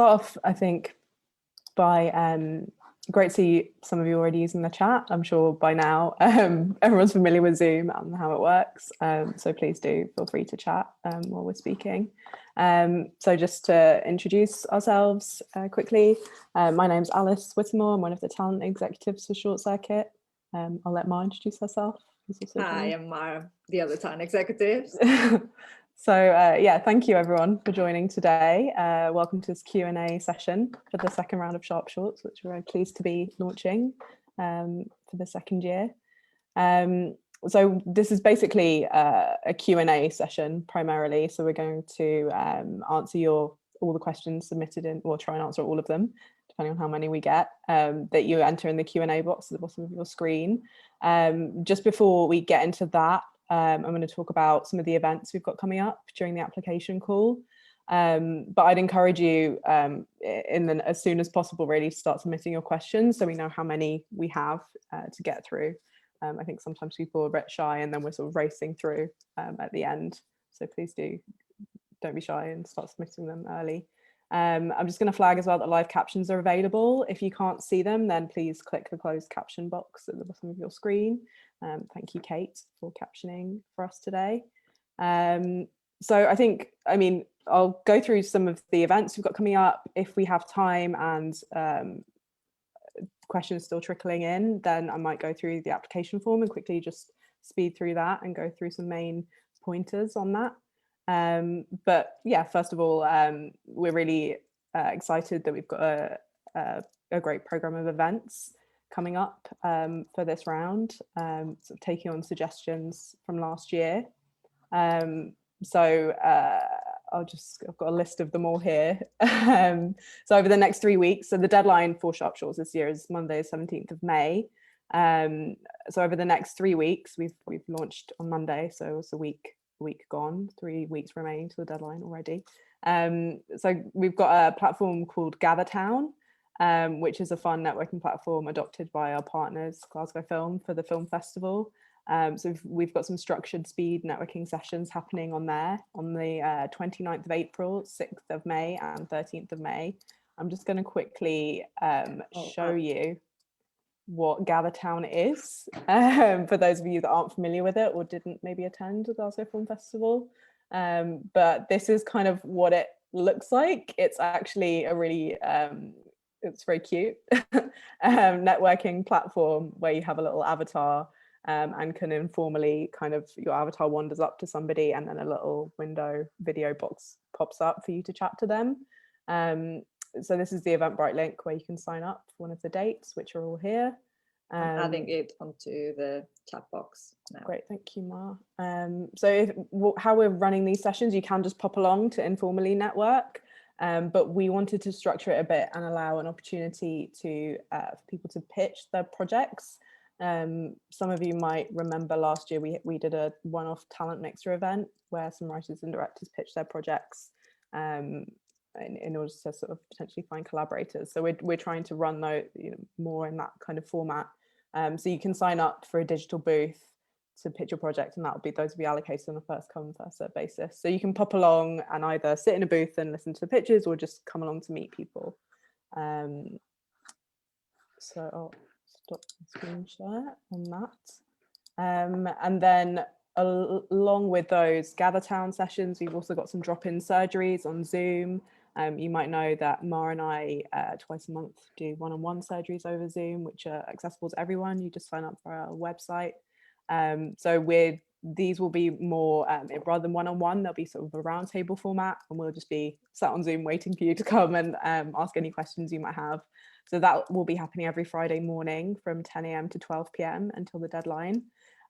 off, I think, by great to see some of you already using the chat. I'm sure by now everyone's familiar with Zoom and how it works. So please do feel free to chat while we're speaking. So just to introduce ourselves quickly, my name's Alice Whittemore. I'm one of the talent executives for Short Circuit. I'll let Mar introduce herself. Hi, I'm Mar, the other talent executive. So yeah, thank you everyone for joining today. Welcome to this Q&A session for the second round of Sharp Shorts, which we're very pleased to be launching for the second year. So this is basically a Q&A session primarily. So we're going to answer all the questions submitted in, or try and answer all of them, depending on how many we get, that you enter in the Q&A box at the bottom of your screen. Just before we get into that, I'm going to talk about some of the events we've got coming up during the application call. But I'd encourage you as soon as possible really to start submitting your questions so we know how many we have to get through. I think sometimes people are a bit shy and then we're sort of racing through at the end. So please don't be shy and start submitting them early. I'm just going to flag as well that live captions are available. If you can't see them, then please click the closed caption box at the bottom of your screen. Thank you, Kate, for captioning for us today. So I mean, I'll go through some of the events we've got coming up. If we have time and questions still trickling in, then I might go through the application form and quickly just speed through that and go through some main pointers on that. But yeah, first of all, we're really excited that we've got a great program of events coming up for this round, sort of taking on suggestions from last year. So I've got a list of them all here. So over the next 3 weeks, so the deadline for Sharp Shorts this year is Monday, 17th of May. So over the next 3 weeks, we've launched on Monday, so it's a week gone, 3 weeks remaining to the deadline already. So we've got a platform called GatherTown, which is a fun networking platform adopted by our partners, Glasgow Film, for the film festival. So we've got some structured speed networking sessions happening on there on the 29th of April, 6th of May and 13th of May. I'm just going to quickly show you what GatherTown is, for those of you that aren't familiar with it or didn't maybe attend the Glasgow Film Festival. But this is kind of what it looks like. It's actually a really, it's very cute networking platform where you have a little avatar and can informally your avatar wanders up to somebody and then a little video box pops up for you to chat to them. So this is the Eventbrite link where you can sign up for one of the dates, which are all here. I'm adding it onto the chat box now. Great, thank you, Mar. So how we're running these sessions, you can just pop along to informally network, but we wanted to structure it a bit and allow an opportunity for people to pitch their projects. Some of you might remember last year we did a one-off talent mixer event where some writers and directors pitched their projects in order to sort of potentially find collaborators. So we're trying to run those more in that kind of format. So you can sign up for a digital booth to pitch your project, and those will be allocated on a first come first served basis. So you can pop along and either sit in a booth and listen to the pitches or just come along to meet people. So I'll stop the screen share on that. And then along with those GatherTown sessions, we've also got some drop-in surgeries on Zoom. You might know that Mar and I twice a month do one-on-one surgeries over Zoom, which are accessible to everyone. You just sign up for our website. So these will be more, rather than one-on-one, they'll be sort of a roundtable format, and we'll just be sat on Zoom waiting for you to come and ask any questions you might have. So that will be happening every Friday morning from 10 a.m. to 12 p.m. until the deadline.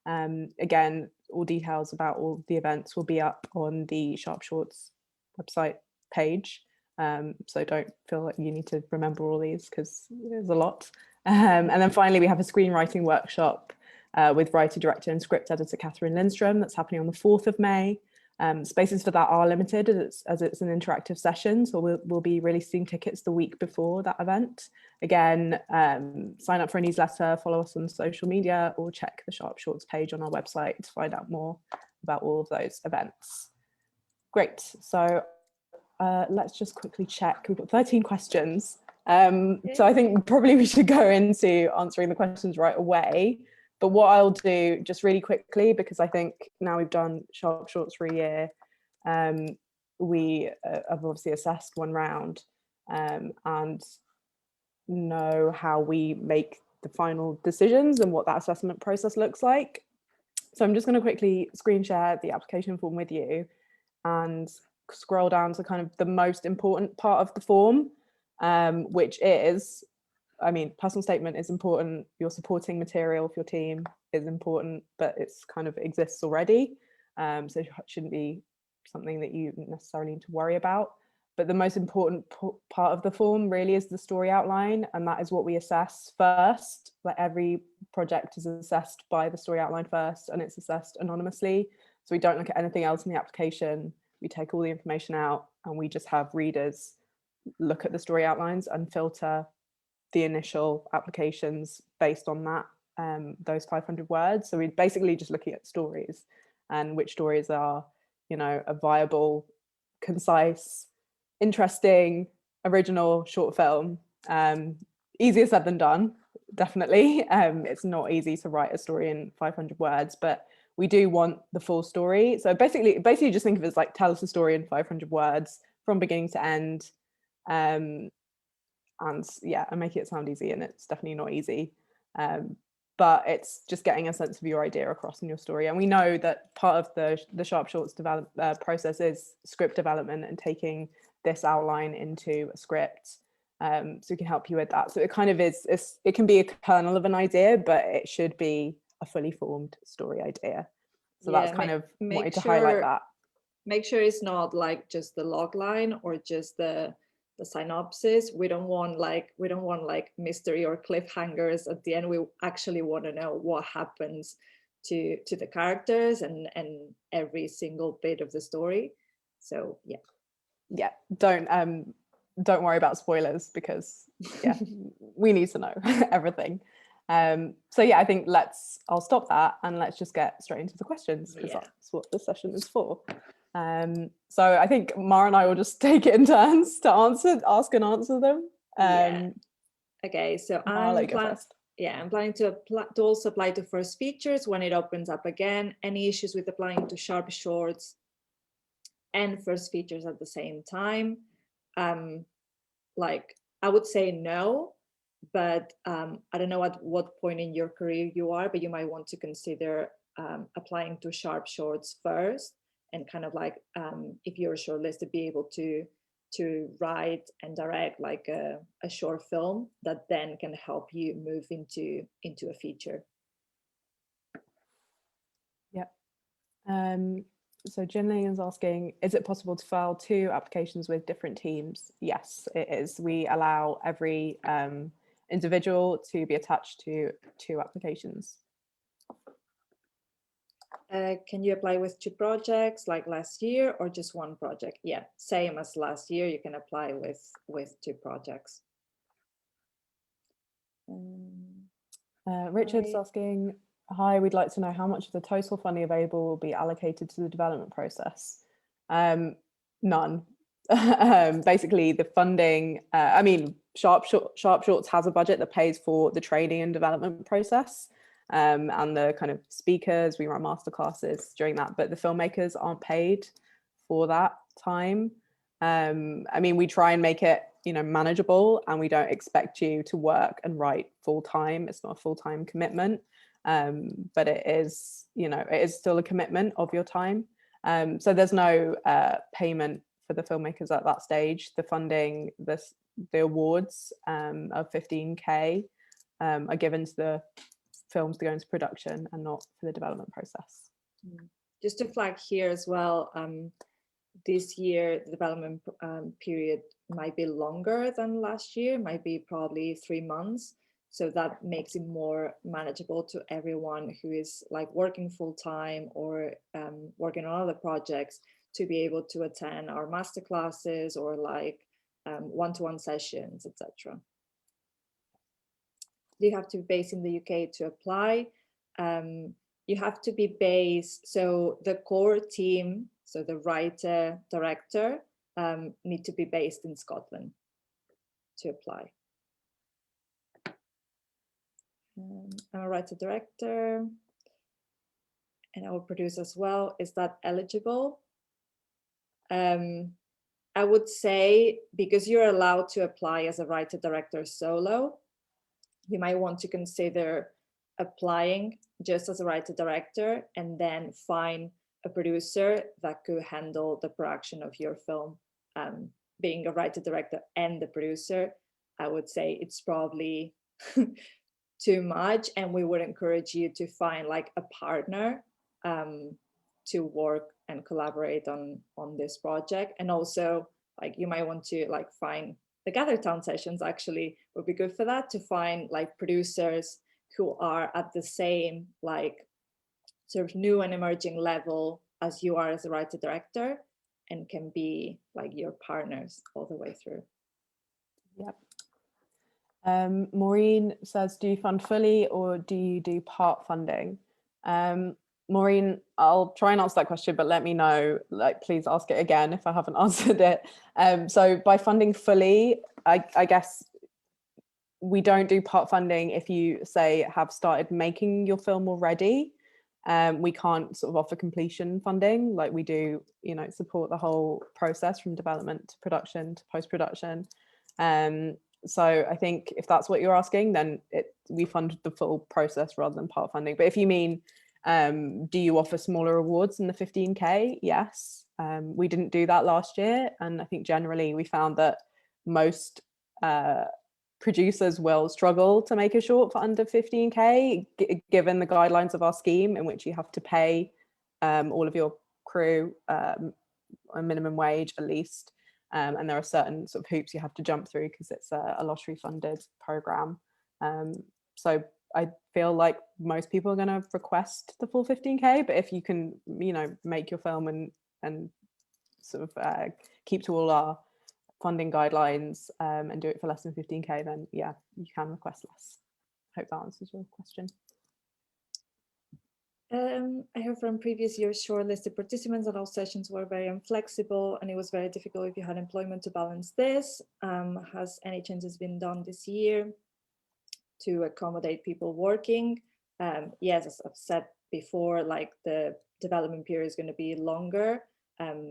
Again, all details about all the events will be up on the Sharp Shorts website page. So don't feel like you need to remember all these because there's a lot. And then finally, we have a screenwriting workshop with writer, director and script editor Catherine Lindstrom that's happening on the 4th of May. Spaces for that are limited as it's an interactive session, so we'll be releasing tickets the week before that event. Again, sign up for a newsletter, follow us on social media, or check the Sharp Shorts page on our website to find out more about all of those events. Great, so let's just quickly check. We've got 13 questions. So I think probably we should go into answering the questions right away. But what I'll do just really quickly, because I think now we've done Sharp Shorts for a year, we have obviously assessed one round and know how we make the final decisions and what that assessment process looks like. So I'm just going to quickly screen share the application form with you and scroll down to kind of the most important part of the form, which is, I mean, personal statement is important. Your supporting material for your team is important, but it's kind of exists already. So it shouldn't be something that you necessarily need to worry about. But the most important part of the form really is the story outline. And that is what we assess first. Like every project is assessed by the story outline first, and it's assessed anonymously. So we don't look at anything else in the application. We take all the information out and we just have readers look at the story outlines and filter the initial applications based on that, those 500 words. So we're basically just looking at stories and which stories are, you know, a viable, concise, interesting, original short film. Easier said than done, definitely. It's not easy to write a story in 500 words, but we do want the full story. So basically just think of it as like, tell us a story in 500 words from beginning to end. And yeah, I make it sound easy, and it's definitely not easy. But it's just getting a sense of your idea across in your story. And we know that part of the Sharp Shorts process is script development and taking this outline into a script. So we can help you with that. So it kind of it can be a kernel of an idea, but it should be a fully formed story idea. So that's kind of wanted to highlight that. Make sure it's not like just the log line or just the synopsis. We don't want like mystery or cliffhangers at the end. We actually want to know what happens to the characters and every single bit of the story. So yeah, don't worry about spoilers, because yeah, we need to know everything. So yeah, I think I'll stop that and let's just get straight into the questions, because that's what this session is for. So I think Mara and I will just take it in turns to ask and answer them. Okay, so I'm planning to also apply to first features when it opens up again. Any issues with applying to Sharp Shorts and first features at the same time? Like, I would say no, but I don't know at what point in your career you are, but you might want to consider applying to Sharp Shorts first, and kind of like if you're shortlisted, be able to write and direct like a short film that then can help you move into a feature. Yeah. So Jinling is asking, is it possible to file 2 applications with different teams? Yes, it is. We allow every individual to be attached to 2 applications. Can you apply with 2 projects like last year, or just 1 project? Yeah, same as last year. You can apply with 2 projects. Richard's asking, hi, we'd like to know how much of the total funding available will be allocated to the development process. None. Basically, the funding, I mean, Sharp Shorts has a budget that pays for the training and development process. And the kind of speakers, we run masterclasses during that, but the filmmakers aren't paid for that time. I mean, we try and make it, you know, manageable, and we don't expect you to work and write full time. It's not a full-time commitment, but it is, you know, it is still a commitment of your time. So there's no payment for the filmmakers at that stage. The funding, the awards of 15K are given to the films to go into production and not for the development process. Just to flag here as well, this year the development period might be longer than last year, might be probably 3 months. So that makes it more manageable to everyone who is like working full time or working on other projects, to be able to attend our masterclasses or like one-to-one sessions, etc. You have to be based in the UK to apply. You have to be based, so the core team, so the writer, director, need to be based in Scotland to apply. I'm a writer-director, and I will produce as well. Is that eligible? I would say, because you're allowed to apply as a writer-director solo, you might want to consider applying just as a writer-director and then find a producer that could handle the production of your film. Being a writer-director and the producer, I would say it's probably too much, and we would encourage you to find like a partner to work and collaborate on this project. And also, like, you might want to like find the Gather Town sessions actually would be good for that, to find like producers who are at the same like sort of new and emerging level as you are as a writer director, and can be like your partners all the way through. Yep. Maureen says, do you fund fully or do you do part funding? Maureen, I'll try and answer that question, but let me know, like, please ask it again if I haven't answered it. So by funding fully, I guess we don't do part funding if you, say, have started making your film already. We can't sort of offer completion funding like we do, you know, support the whole process from development to production to post-production. So I think if that's what you're asking, then we fund the full process rather than part funding. But if you mean, do you offer smaller awards than the 15K? Yes. We didn't do that last year. And I think generally we found that most producers will struggle to make a short for under 15K, given the guidelines of our scheme, in which you have to pay all of your crew a minimum wage at least. And there are certain sort of hoops you have to jump through because it's a lottery funded program. So I feel like most people are going to request the full 15K, but if you can, you know, make your film and sort of keep to all our funding guidelines and do it for less than 15K, then yeah, you can request less. Hope that answers your question. I heard from previous years shortlisted participants that all sessions were very inflexible and it was very difficult if you had employment to balance this. Has any changes been done this year to accommodate people working? Yes, as I've said before, like the development period is going to be longer,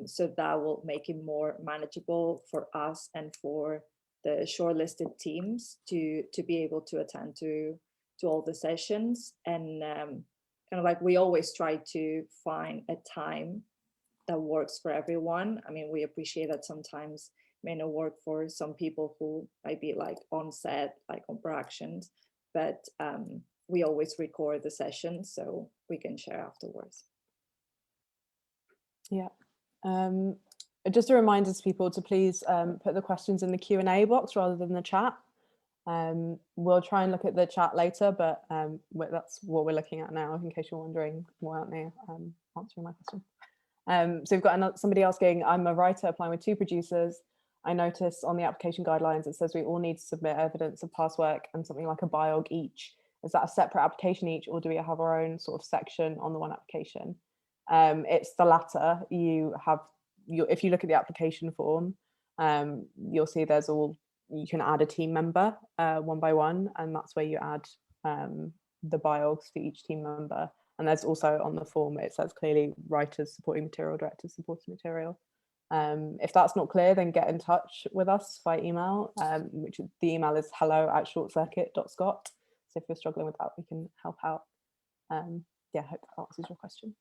so that will make it more manageable for us and for the shortlisted teams to be able to attend to all the sessions. And kind of like we always try to find a time that works for everyone. I mean, we appreciate that sometimes may not work for some people who might be like on set, like on productions, but we always record the session so we can share afterwards. Yeah. Just a reminder to people to please put the questions in the Q&A box rather than the chat. We'll try and look at the chat later, but that's what we're looking at now, in case you're wondering why aren't they answering my question. So we've got somebody asking, I'm a writer applying with 2 producers. I notice on the application guidelines it says we all need to submit evidence of past work and something like a biog each. Is that a separate application each, or do we have our own sort of section on the one application? It's the latter. If you look at the application form, you'll see you can add a team member one by one, and that's where you add the biogs for each team member. And there's also on the form, it says clearly writers supporting material, directors supporting material. If that's not clear, then get in touch with us by email, which the email is hello@shortcircuit.scot. So if you're struggling with that, we can help out. Yeah, hope that answers your question.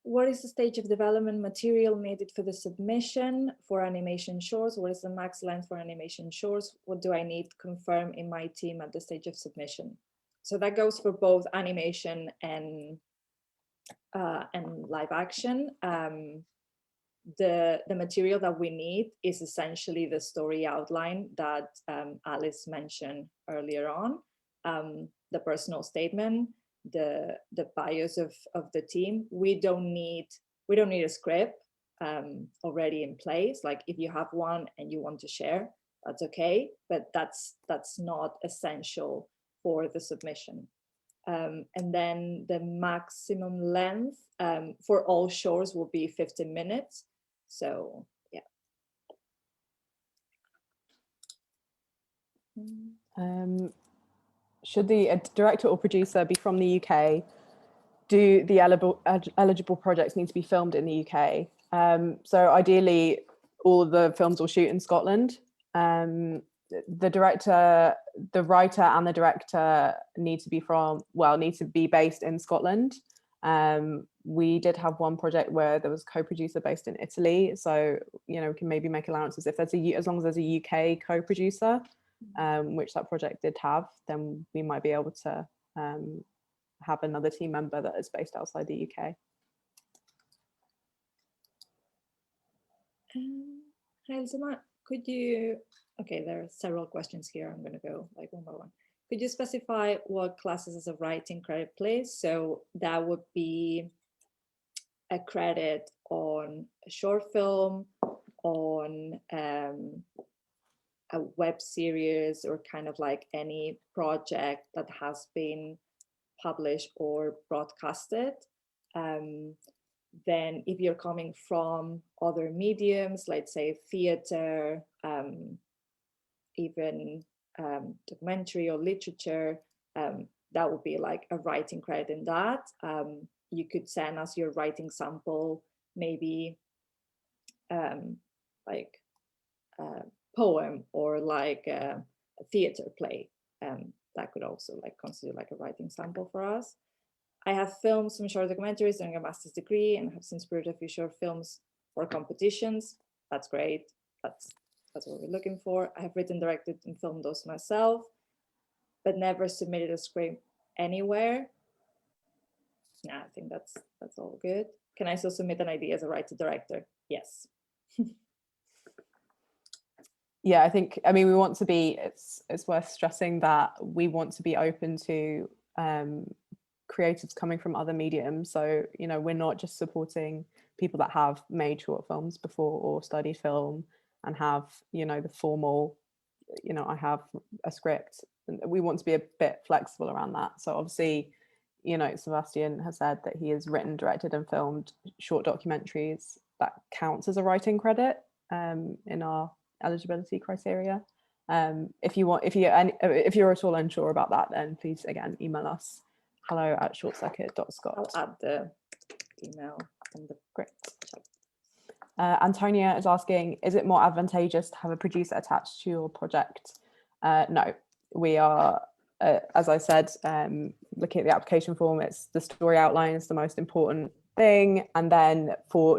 What is the stage of development material needed for the submission for animation shorts? What is the max length for animation shorts? What do I need to confirm in my team at the stage of submission? So that goes for both animation and live action. The material that we need is essentially the story outline that Alice mentioned earlier on, the personal statement, the bios of the team. We don't need a script already in place. Like if you have one and you want to share, that's okay, but that's not essential for the submission. And then the maximum length for all shorts will be 15 minutes. So yeah. Should the director or producer be from the UK? Do the eligible projects need to be filmed in the UK? So ideally, all the films will shoot in Scotland. The director, the writer, and the director need to be based in Scotland. We did have one project where there was a co-producer based in Italy, so we can maybe make allowances if there's as long as there's a UK co-producer, which that project did have, then we might be able to have another team member that is based outside the UK. Hi, Elzima, could you, okay, there are several questions here. I'm going to go like one by one. Could you specify what classes as a writing credit, please? So that would be a credit on a short film, on a web series, or kind of like any project that has been published or broadcasted. Then if you're coming from other mediums, let's say theater, even documentary or literature, that would be like a writing credit in that. You could send us your writing sample, maybe like a poem or like a theater play. That could also like consider like a writing sample for us. I have filmed some short documentaries during a master's degree and have since produced a few short films for competitions. That's great. That's what we're looking for. I have written, directed, and filmed those myself, but never submitted a script anywhere. Yeah, I think that's all good. Can I still submit an idea as a writer-director? Yes. Yeah, I mean, we want to be, it's worth stressing that we want to be open to creatives coming from other mediums. So, we're not just supporting people that have made short films before or studied film and have, the formal, I have a script. We want to be a bit flexible around that. So obviously, Sebastian has said that he has written, directed, and filmed short documentaries. That counts as a writing credit in our eligibility criteria. If you're at all unsure about that, then please again email us hello@shortcircuit.scot. I'll add the email in the Great. chat. Antonia is asking, is it more advantageous to have a producer attached to your project? No, we are, as I said, looking at the application form, it's the story outline is the most important thing. And then for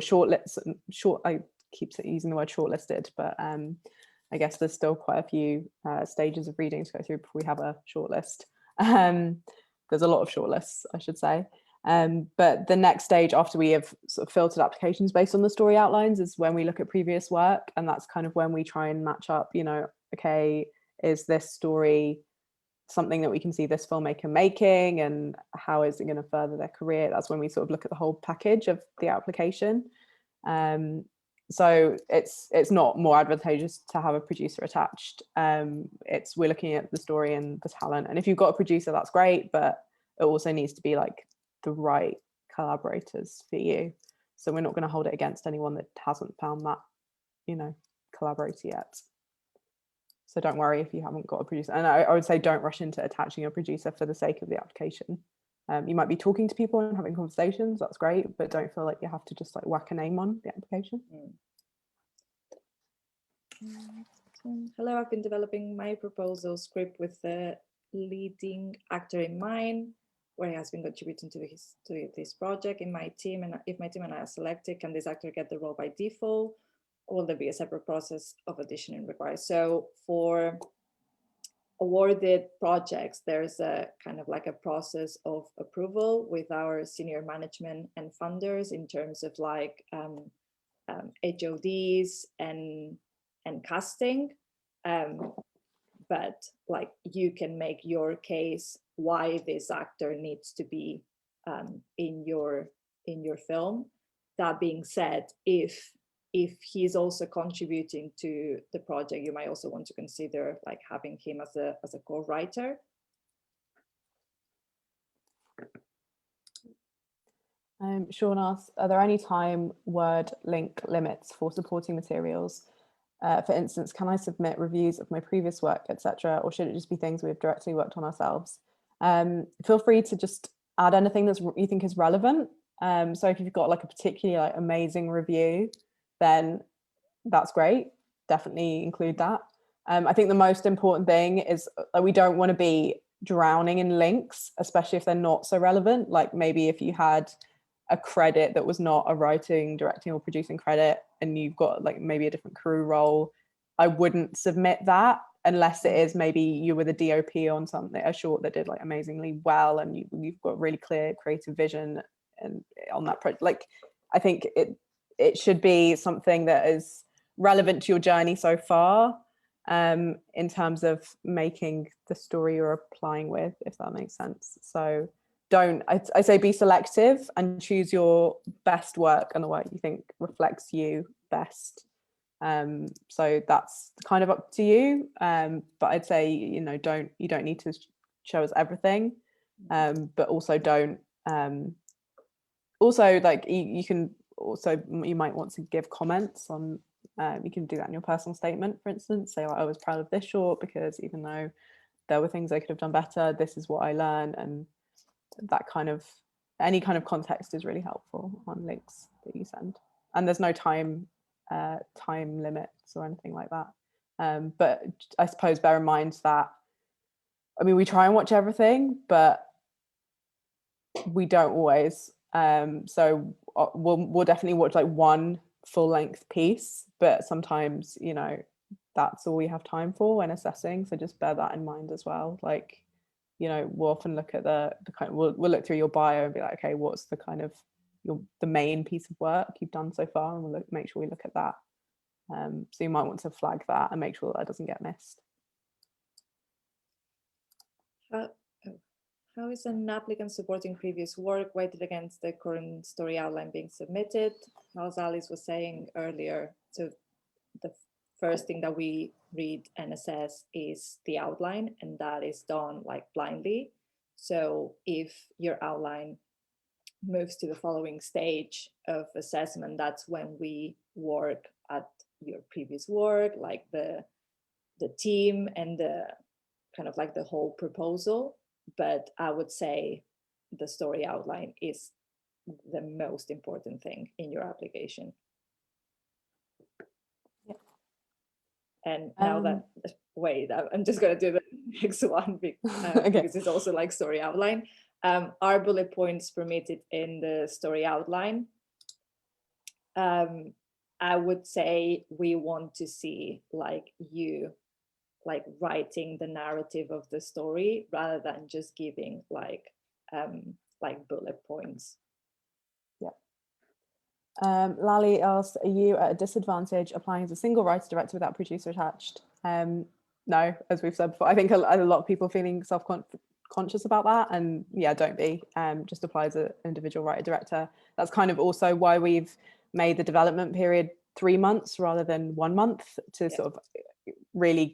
I keep using the word shortlisted, but I guess there's still quite a few stages of reading to go through before we have a shortlist. There's a lot of shortlists, I should say. But the next stage after we have sort of filtered applications based on the story outlines is when we look at previous work. And that's kind of when we try and match up, okay, is this story something that we can see this filmmaker making, and how is it going to further their career? That's when we sort of look at the whole package of the application. So it's not more advantageous to have a producer attached. We're looking at the story and the talent. And if you've got a producer, that's great, but it also needs to be like the right collaborators for you. So we're not going to hold it against anyone that hasn't found that, collaborator yet. So don't worry if you haven't got a producer. And I would say don't rush into attaching a producer for the sake of the application. You might be talking to people and having conversations, that's great, but don't feel like you have to just like whack a name on the application. Hello, I've been developing my proposal script with the leading actor in mind, where he has been contributing to this project in my team. And if my team and I are selected, can this actor get the role by default? Or will there be a separate process of auditioning required? So for awarded projects, there's a kind of like a process of approval with our senior management and funders in terms of like HODs and casting. But like you can make your case why this actor needs to be in your film. That being said, if he's also contributing to the project, you might also want to consider like having him as a co-writer. Sean asks, are there any time word link limits for supporting materials? For instance, can I submit reviews of my previous work, etc., or should it just be things we've directly worked on ourselves? Feel free to just add anything that you think is relevant. So if you've got like a particularly like amazing review, then that's great. Definitely include that. I think the most important thing is we don't want to be drowning in links, especially if they're not so relevant. Like maybe if you had a credit that was not a writing, directing, or producing credit, and you've got like maybe a different crew role, I wouldn't submit that unless it is maybe you were the DOP on something, a short that did like amazingly well, and you've got really clear creative vision and on that project. Like I think it should be something that is relevant to your journey so far, in terms of making the story you're applying with, if that makes sense. So I say be selective and choose your best work and the work you think reflects you best. So that's kind of up to you. But I'd say, you don't need to show us everything, but also don't, also like you can also, you might want to give comments on, you can do that in your personal statement, for instance, say, I was proud of this short because even though there were things I could have done better, this is what I learned. And that kind of, any kind of context is really helpful on links that you send. And there's no time limits or anything like that. But I suppose bear in mind that, I mean, we try and watch everything, but we don't always. So we'll definitely watch like one full length piece, but sometimes, that's all we have time for when assessing. So just bear that in mind as well. Like, we'll often look at the kind of, we'll look through your bio and be like, okay, what's the kind of the main piece of work you've done so far, and we'll make sure we look at that. So you might want to flag that and make sure that doesn't get missed. How is an applicant supporting previous work weighted against the current story outline being submitted? As Alice was saying earlier, so the first thing that we read and assess is the outline, and that is done like blindly. So if your outline moves to the following stage of assessment, that's when we work at your previous work, like the team and the kind of like the whole proposal. But I would say the story outline is the most important thing in your application. Yeah. And now I'm just going to do the next one okay. because it's also like story outline. Are bullet points permitted in the story outline? I would say we want to see like you writing the narrative of the story rather than just giving like bullet points. Yeah. Lally asked, are you at a disadvantage applying as a single writer director without producer attached? No, as we've said before, I think a lot of people feeling self-conscious about that, and yeah, don't be. Just apply as an individual writer director. That's kind of also why we've made the development period 3 months rather than 1 month, to sort of really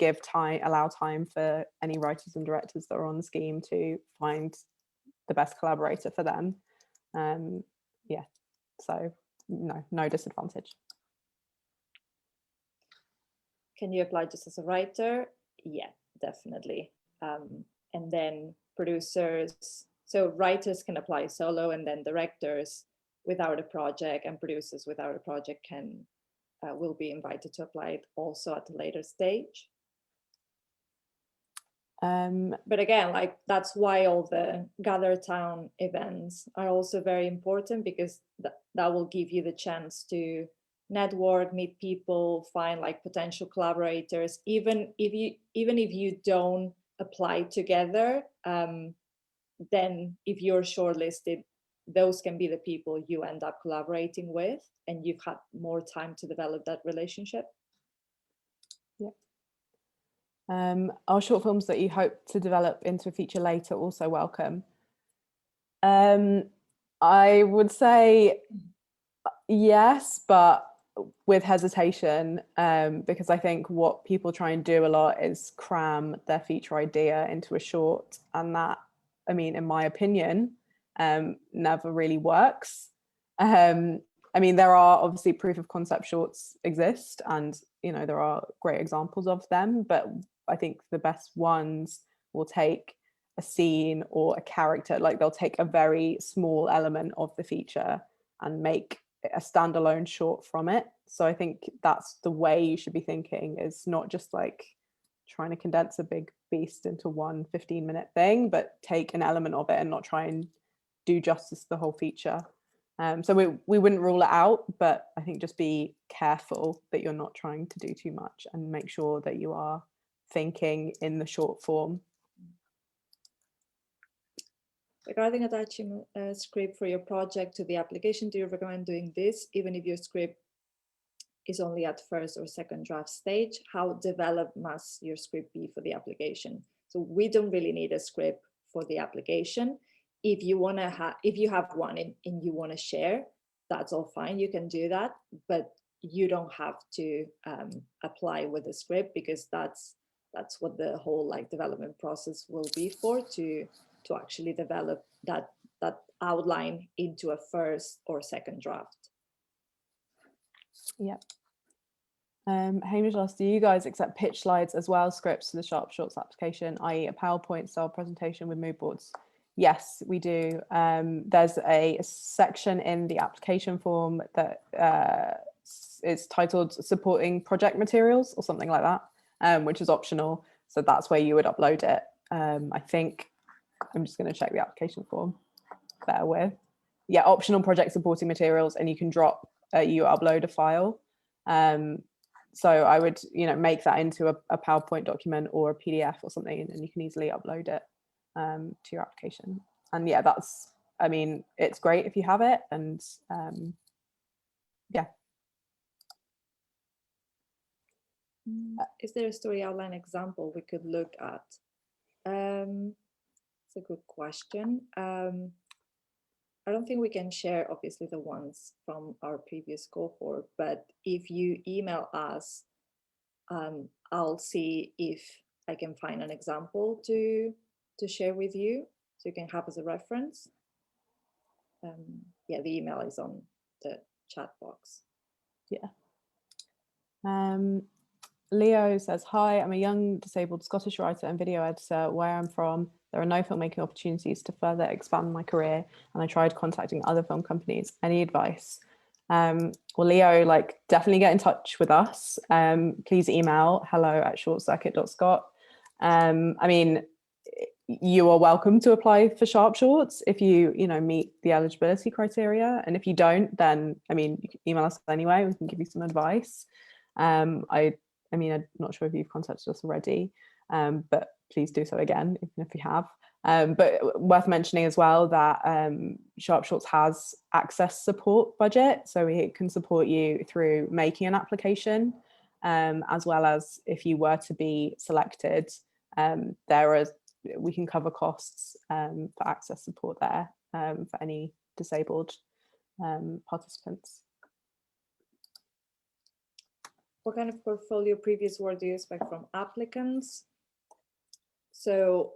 allow time for any writers and directors that are on the scheme to find the best collaborator for them. Yeah, so no disadvantage. Can you apply just as a writer? Yeah, definitely. And then producers, so writers can apply solo, and then directors without a project and producers without a project will be invited to apply it also at a later stage. But again, like that's why all the Gather Town events are also very important, because that will give you the chance to network, meet people, find like potential collaborators. Even if you don't apply together, then if you're shortlisted, those can be the people you end up collaborating with, and you've had more time to develop that relationship. Yeah. Are short films that you hope to develop into a feature later also welcome? I would say yes, but with hesitation, because I think what people try and do a lot is cram their feature idea into a short, and that, I mean, in my opinion, never really works. I mean, there are obviously proof of concept shorts exist, and there are great examples of them, but I think the best ones will take a scene or a character, like they'll take a very small element of the feature and make a standalone short from it. So I think that's the way you should be thinking, is not just like trying to condense a big beast into one 15-minute thing, but take an element of it and not try and do justice to the whole feature. So we wouldn't rule it out, but I think just be careful that you're not trying to do too much, and make sure that you are thinking in the short form. Regarding attaching a script for your project to the application, do you recommend doing this even if your script is only at first or second draft stage? How developed must your script be for the application? So we don't really need a script for the application. If you want to have, if you have one and you want to share, that's all fine. You can do that, but you don't have to apply with a script, because that's what the whole like development process will be for, to actually develop that outline into a first or second draft. Yep. Hamish asked, do you guys accept pitch slides as well as scripts for the Sharp Shorts application, i.e. a PowerPoint style presentation with mood boards? Yes, we do. There's a section in the application form that is titled supporting project materials or something like that, which is optional. So that's where you would upload it. I think I'm just going to check the application form. Bear with. Yeah, optional project supporting materials, and you can drop, you upload a file. So I would, make that into a PowerPoint document or a PDF or something, and you can easily upload it to your application. And yeah, I mean, it's great if you have it, and yeah. Is there a story outline example we could look at? It's a good question. I don't think we can share, obviously, the ones from our previous cohort, but if you email us, I'll see if I can find an example to share with you, so you can have as a reference. Yeah, the email is on the chat box. Yeah. Leo says, hi, I'm a young disabled Scottish writer and video editor. Where I'm from, there are no filmmaking opportunities to further expand my career, and I tried contacting other film companies. Any advice? Well, Leo, definitely get in touch with us. Please email hello@shortcircuit.scot. I mean, you are welcome to apply for Sharp Shorts if you meet the eligibility criteria, and if you don't, then I mean, you can email us anyway. We can give you some advice. I mean, I'm not sure if you've contacted us already, but please do so again, even if you have. But worth mentioning as well that Sharp Shorts has access support budget, so it can support you through making an application, as well as if you were to be selected, we can cover costs for access support there for any disabled participants. What kind of portfolio previous work do you expect from applicants? So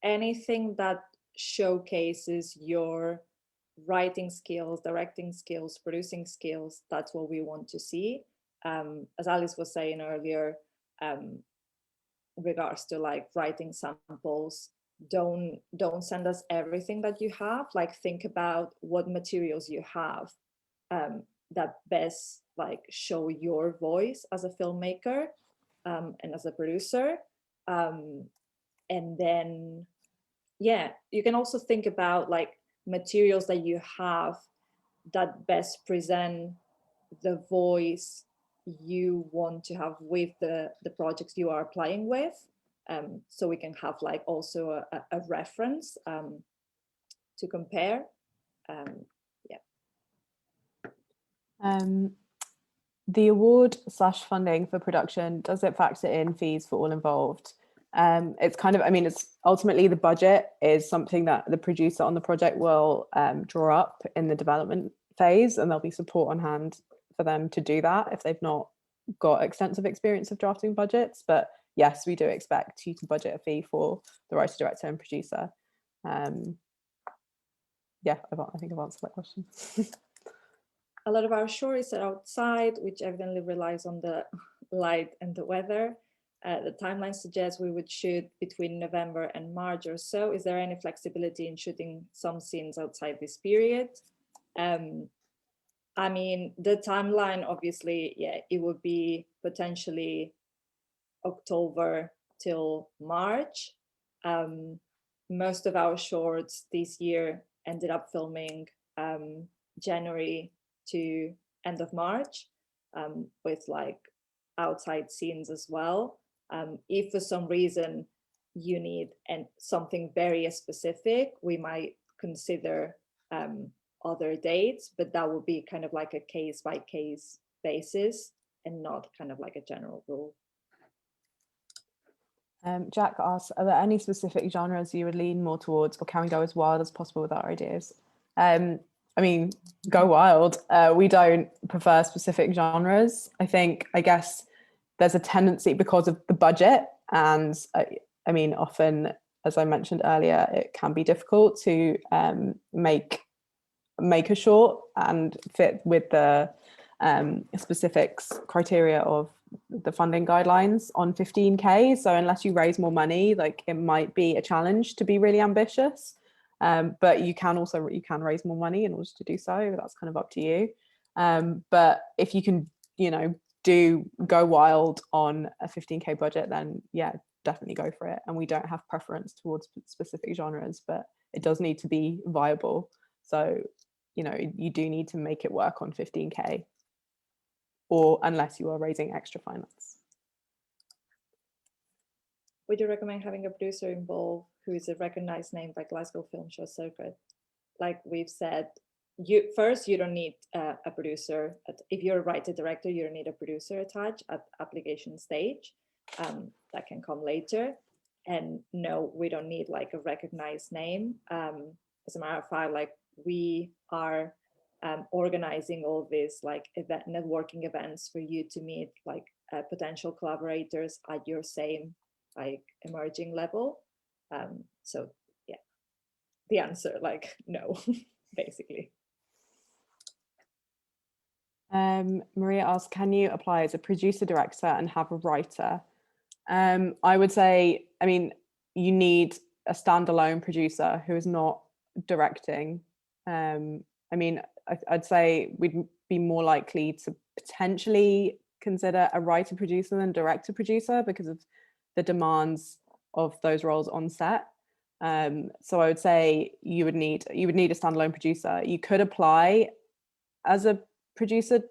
anything that showcases your writing skills, directing skills, producing skills, that's what we want to see. As Alice was saying earlier, in regards to writing samples, don't send us everything that you have. Think about what materials you have that best show your voice as a filmmaker and as a producer. And then, yeah, you can also think about materials that you have that best present the voice you want to have with the projects you are applying with. So we can have also a reference to compare. The award/funding for production, does it factor in fees for all involved? It's kind of, I mean, it's ultimately the budget is something that the producer on the project will draw up in the development phase, and there'll be support on hand for them to do that if they've not got extensive experience of drafting budgets. But yes, we do expect you to budget a fee for the writer, director and producer. yeah, I think I've answered that question. A lot of our shorts are outside, which evidently relies on the light and the weather. The timeline suggests we would shoot between November and March or so. Is there any flexibility in shooting some scenes outside this period? I mean, the timeline, obviously, yeah, it would be potentially October till March. Most of our shorts this year ended up filming January to end of March, with like outside scenes as well. If for some reason you need something very specific, we might consider other dates, but that would be kind of like a case by case basis and not kind of like a general rule. Jack asks, are there any specific genres you would lean more towards, or can we go as wild as possible with our ideas? I mean, go wild. We don't prefer specific genres. I guess there's a tendency because of the budget, and I mean, often, as I mentioned earlier, it can be difficult to make a short and fit with the specifics criteria of the funding guidelines on 15K. So unless you raise more money, like, it might be a challenge to be really ambitious. But you can raise more money in order to do so. That's kind of up to you. But if you can, do go wild on a 15K budget, then yeah, definitely go for it. And we don't have preference towards specific genres, but it does need to be viable. So, you do need to make it work on 15K, or unless you are raising extra finance. Would you recommend having a producer involved who is a recognized name by Glasgow film show circuit? Like we've said, you don't need a producer. If you're a writer director, you don't need a producer attached at application stage. That can come later. And no, we don't need like a recognized name. As a matter of fact, like we are organizing all these like networking events for you to meet like potential collaborators at your same like emerging level. So yeah, the answer, like, no, basically. Maria asks, can you apply as a producer director and have a writer? I would say, I mean, you need a standalone producer who is not directing. I mean, I'd say we'd be more likely to potentially consider a writer producer than director producer because of the demands of those roles on set. So I would say you would need a standalone producer. You could apply as a producer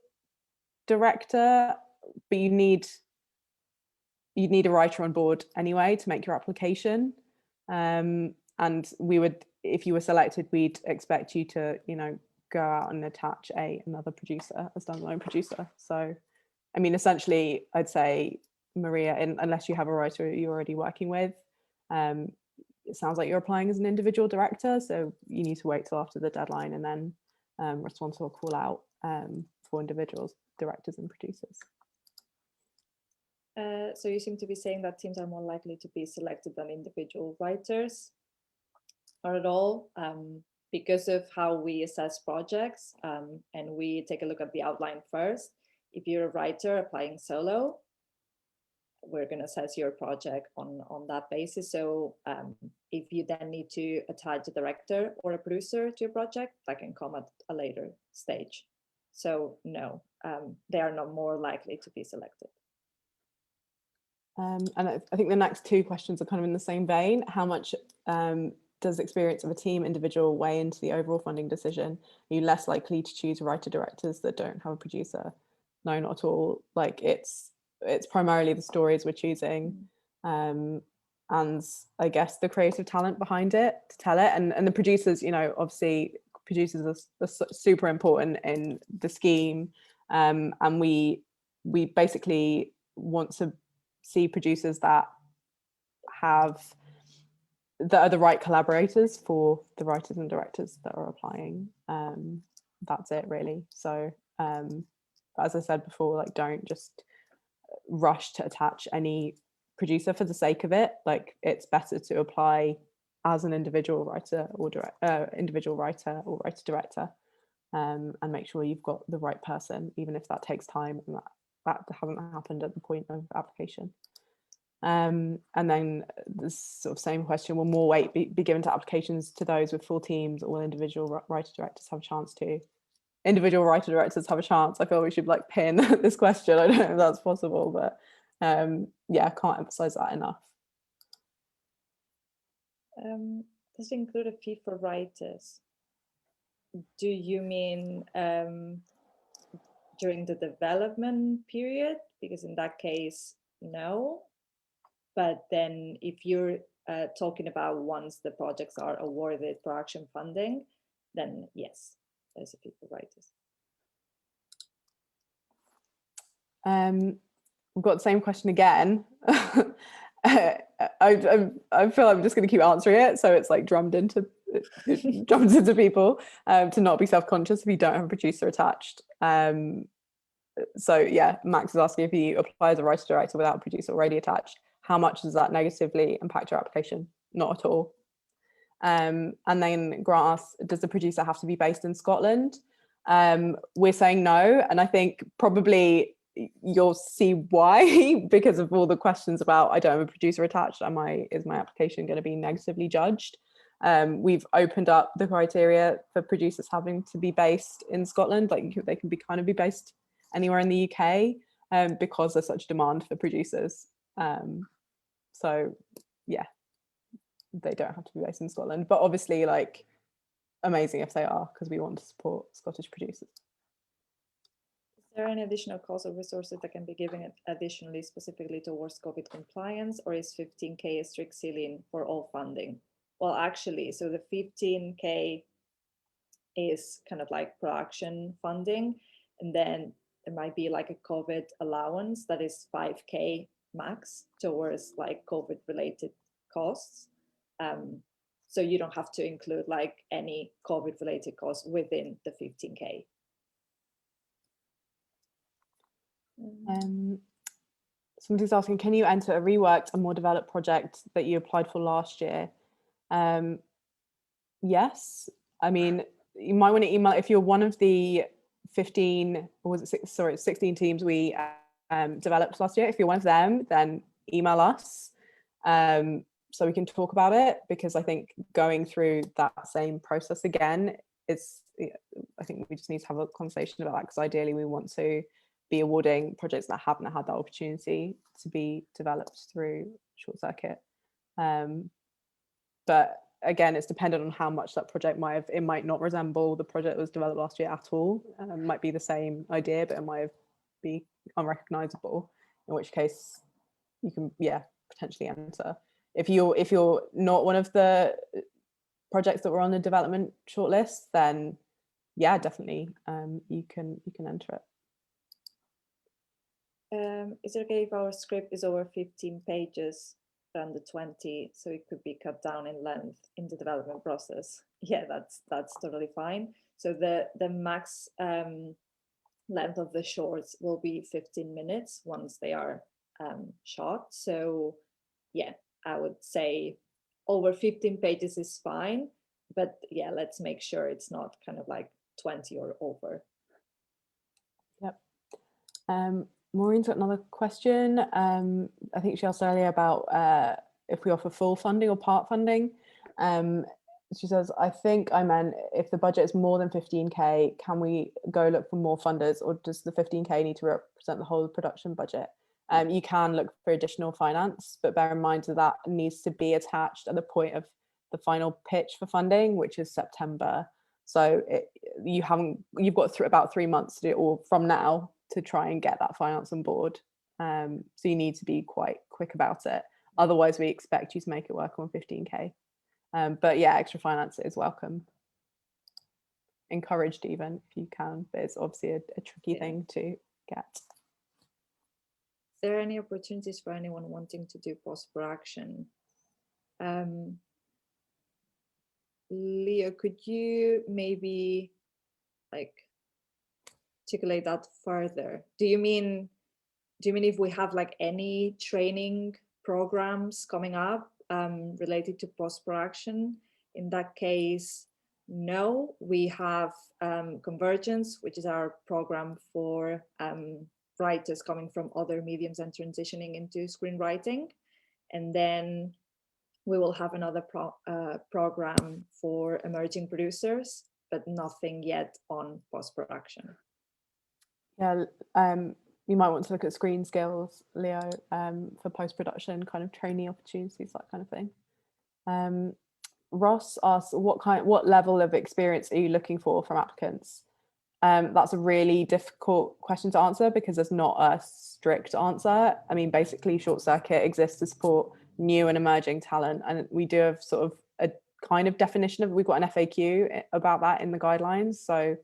director, but you'd need a writer on board anyway to make your application. And we would, if you were selected, we'd expect you to, go out and attach another producer, a standalone producer. So, I mean, essentially, I'd say, Maria, unless you have a writer you're already working with, it sounds like you're applying as an individual director. So you need to wait till after the deadline and then respond to a call out for individuals, directors and producers. So you seem to be saying that teams are more likely to be selected than individual writers. Not at all, because of how we assess projects, and we take a look at the outline first. If you're a writer applying solo, we're going to assess your project on that basis. So if you then need to attach a director or a producer to your project, that can come at a later stage. So no, they are not more likely to be selected. And I think the next two questions are kind of in the same vein. How much does experience of a team individual weigh into the overall funding decision? Are you less likely to choose writer directors that don't have a producer? No, not at all. Like it's primarily the stories we're choosing, and I guess the creative talent behind it to tell it, and the producers, obviously producers are super important in the scheme, and we basically want to see producers that are the right collaborators for the writers and directors that are applying. That's it really. So as I said before, like, don't just rush to attach any producer for the sake of it. Like, it's better to apply as an individual writer or individual writer or writer director, and make sure you've got the right person, even if that takes time and that hasn't happened at the point of application. And then the sort of same question, will more weight be given to applications to those with full teams, or will individual writer directors have a chance to? Individual writer directors have a chance. I feel we should like pin this question. I don't know if that's possible, but yeah, I can't emphasize that enough. Does it include a fee for writers? Do you mean during the development period? Because in that case, no. But then if you're talking about once the projects are awarded production funding, then yes, there's a fee for writers. We've got the same question again. I feel like I'm just going to keep answering it, so it's like drummed into people to not be self-conscious if you don't have a producer attached. So yeah, Max is asking, if you apply as a writer director without a producer already attached, how much does that negatively impact your application? Not at all. And then Grant asks, does the producer have to be based in Scotland? We're saying no, and I think probably you'll see why, because of all the questions about, I don't have a producer attached, is my application going to be negatively judged? We've opened up the criteria for producers having to be based in Scotland, like they can be based anywhere in the UK, because there's such demand for producers. So yeah, they don't have to be based in Scotland, but obviously like amazing if they are, because we want to support Scottish producers. Is there any additional cost or resources that can be given additionally specifically towards COVID compliance, or is 15K a strict ceiling for all funding? Well, actually, so the 15K is kind of like production funding, and then there might be like a COVID allowance that is 5K max towards like COVID related costs. So you don't have to include like any COVID related costs within the 15K. Somebody's asking, can you enter a reworked and more developed project that you applied for last year? Yes. I mean, you might want to email, if you're one of the 16 teams we developed last year, if you're one of them, then email us so we can talk about it, because I think going through that same process again, I think we just need to have a conversation about that, because ideally we want to be awarding projects that haven't had that opportunity to be developed through short circuit. But again, it's dependent on how much that project it might not resemble the project that was developed last year at all. It might be the same idea, but it might be unrecognizable, in which case you can, potentially enter. If you're not one of the projects that were on the development shortlist, then yeah, definitely you can enter it. Is it okay if our script is over 15 pages than the 20, so it could be cut down in length in the development process? Yeah, that's totally fine. So the max length of the shorts will be 15 minutes once they are shot. So yeah, I would say over 15 pages is fine, but yeah, let's make sure it's not kind of like 20 or over. Yep. Maureen's got another question. I think she asked earlier about if we offer full funding or part funding. She says, I think I meant if the budget is more than 15K, can we go look for more funders, or does the 15K need to represent the whole production budget? You can look for additional finance, but bear in mind that needs to be attached at the point of the final pitch for funding, which is September. So you've got about 3 months to do it all from now to try and get that finance on board. So you need to be quite quick about it. Otherwise, we expect you to make it work on 15K. But yeah, extra finance is welcome. Encouraged even if you can, but it's obviously a tricky thing to get. Is there any opportunities for anyone wanting to do post-production? Leo, could you maybe like articulate that further? Do you mean if we have like any training programs coming up related to post-production. In that case, no, we have Convergence, which is our program for writers coming from other mediums and transitioning into screenwriting. And then we will have another program for emerging producers, but nothing yet on post-production. Yeah, you might want to look at screen skills, Leo, for post-production kind of trainee opportunities, that kind of thing. Ross asks, what level of experience are you looking for from applicants? That's a really difficult question to answer because there's not a strict answer. I mean, basically Short Circuit exists to support new and emerging talent, and we do have sort of a kind of definition of, we've got an FAQ about that in the guidelines, so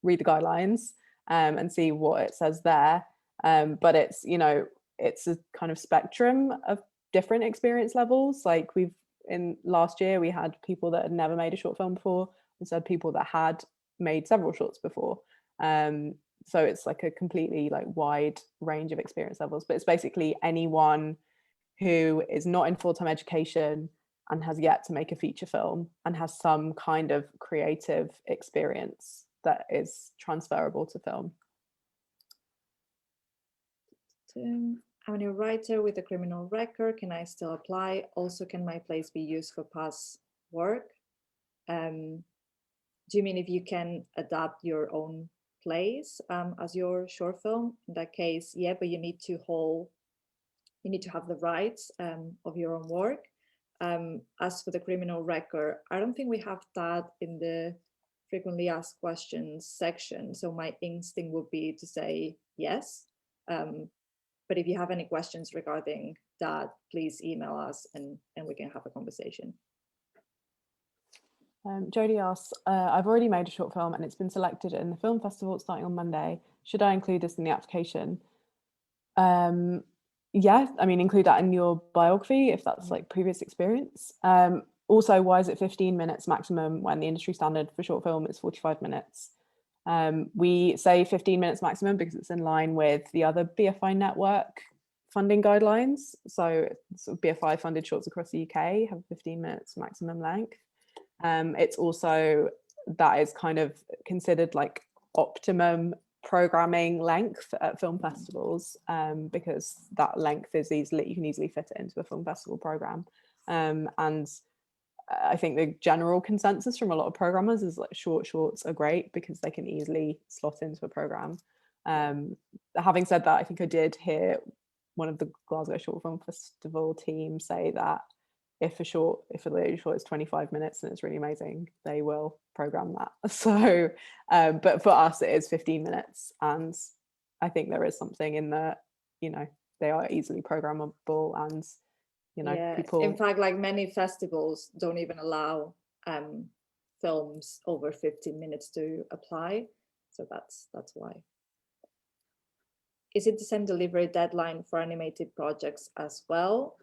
read the guidelines and see what it says there. But it's, you know, it's a kind of spectrum of different experience levels. Like in last year we had people that had never made a short film before. We had people that had made several shorts before. So it's like a completely like wide range of experience levels, but it's basically anyone who is not in full-time education and has yet to make a feature film and has some kind of creative experience that is transferable to film. I'm a new writer with a criminal record. Can I still apply? Also, can my place be used for past work? Do you mean if you can adapt your own plays as your short film? In that case, yeah, but you need to have the rights of your own work. As for the criminal record, I don't think we have that in the frequently asked questions section. So my instinct would be to say yes. But if you have any questions regarding that, please email us and we can have a conversation. Jodie asks, I've already made a short film and it's been selected in the film festival starting on Monday. Should I include this in the application? Yeah, I mean, include that in your biography if that's like previous experience. Also, why is it 15 minutes maximum when the industry standard for short film is 45 minutes? We say 15 minutes maximum because it's in line with the other BFI network funding guidelines. So BFI funded shorts across the UK have 15 minutes maximum length. It's also, that is kind of considered like optimum programming length at film festivals, because that length is you can easily fit it into a film festival program. And I think the general consensus from a lot of programmers is like shorts are great because they can easily slot into a program. Having said that, I think I did hear one of the Glasgow Short Film Festival team say that if a lady short is 25 minutes and it's really amazing, they will program that. So, but for us, it is 15 minutes. And I think there is something in the, you know, they are easily programmable and, you know, yeah, people. In fact, like many festivals don't even allow films over 15 minutes to apply. So that's why. Is it the same delivery deadline for animated projects as well?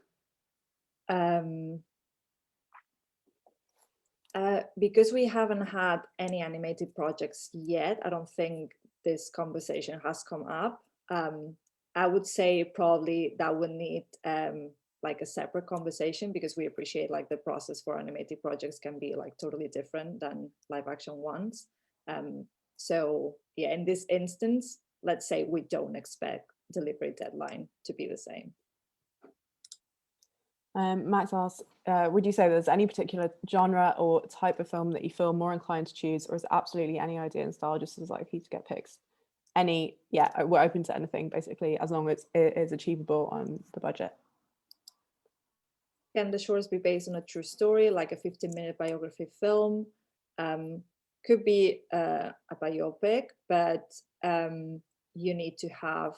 Because we haven't had any animated projects yet, I don't think this conversation has come up. I would say probably that would need like a separate conversation because we appreciate like the process for animated projects can be like totally different than live action ones. So yeah, in this instance, let's say we don't expect delivery deadline to be the same. Max asks, would you say there's any particular genre or type of film that you feel more inclined to choose, or is it absolutely any idea and style just as likely to get picked? Yeah, we're open to anything basically, as long as it is achievable on the budget. Can the shorts be based on a true story, like a 15-minute biography film? Could be a biopic, but you need to have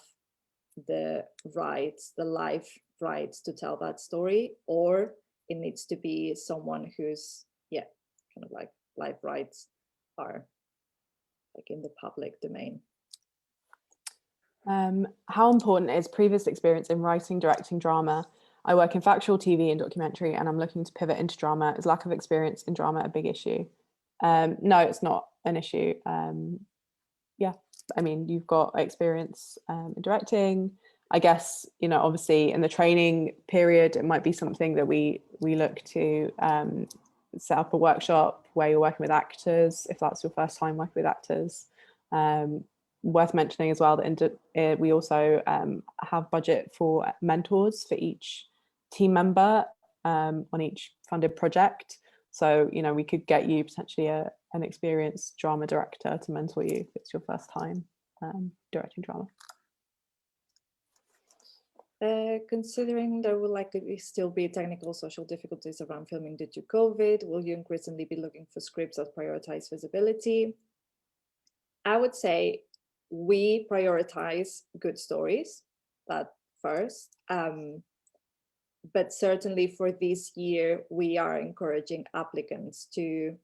the rights, the live rights to tell that story, or it needs to be someone who's, yeah, kind of like live rights are like in the public domain. How important is previous experience in writing, directing drama? I work in factual TV and documentary, and I'm looking to pivot into drama. Is lack of experience in drama a big issue? No, it's not an issue. Yeah, I mean, you've got experience in directing. I guess, you know, obviously in the training period, it might be something that we look to set up a workshop where you're working with actors, if that's your first time working with actors. Worth mentioning as well that we also have budget for mentors for each team member on each funded project. So, you know, we could get you potentially an experienced drama director to mentor you if it's your first time directing drama. Considering there will likely still be technical social difficulties around filming due to COVID, will you increasingly be looking for scripts that prioritize visibility? I would say we prioritize good stories, that first. But certainly for this year, we are encouraging applicants to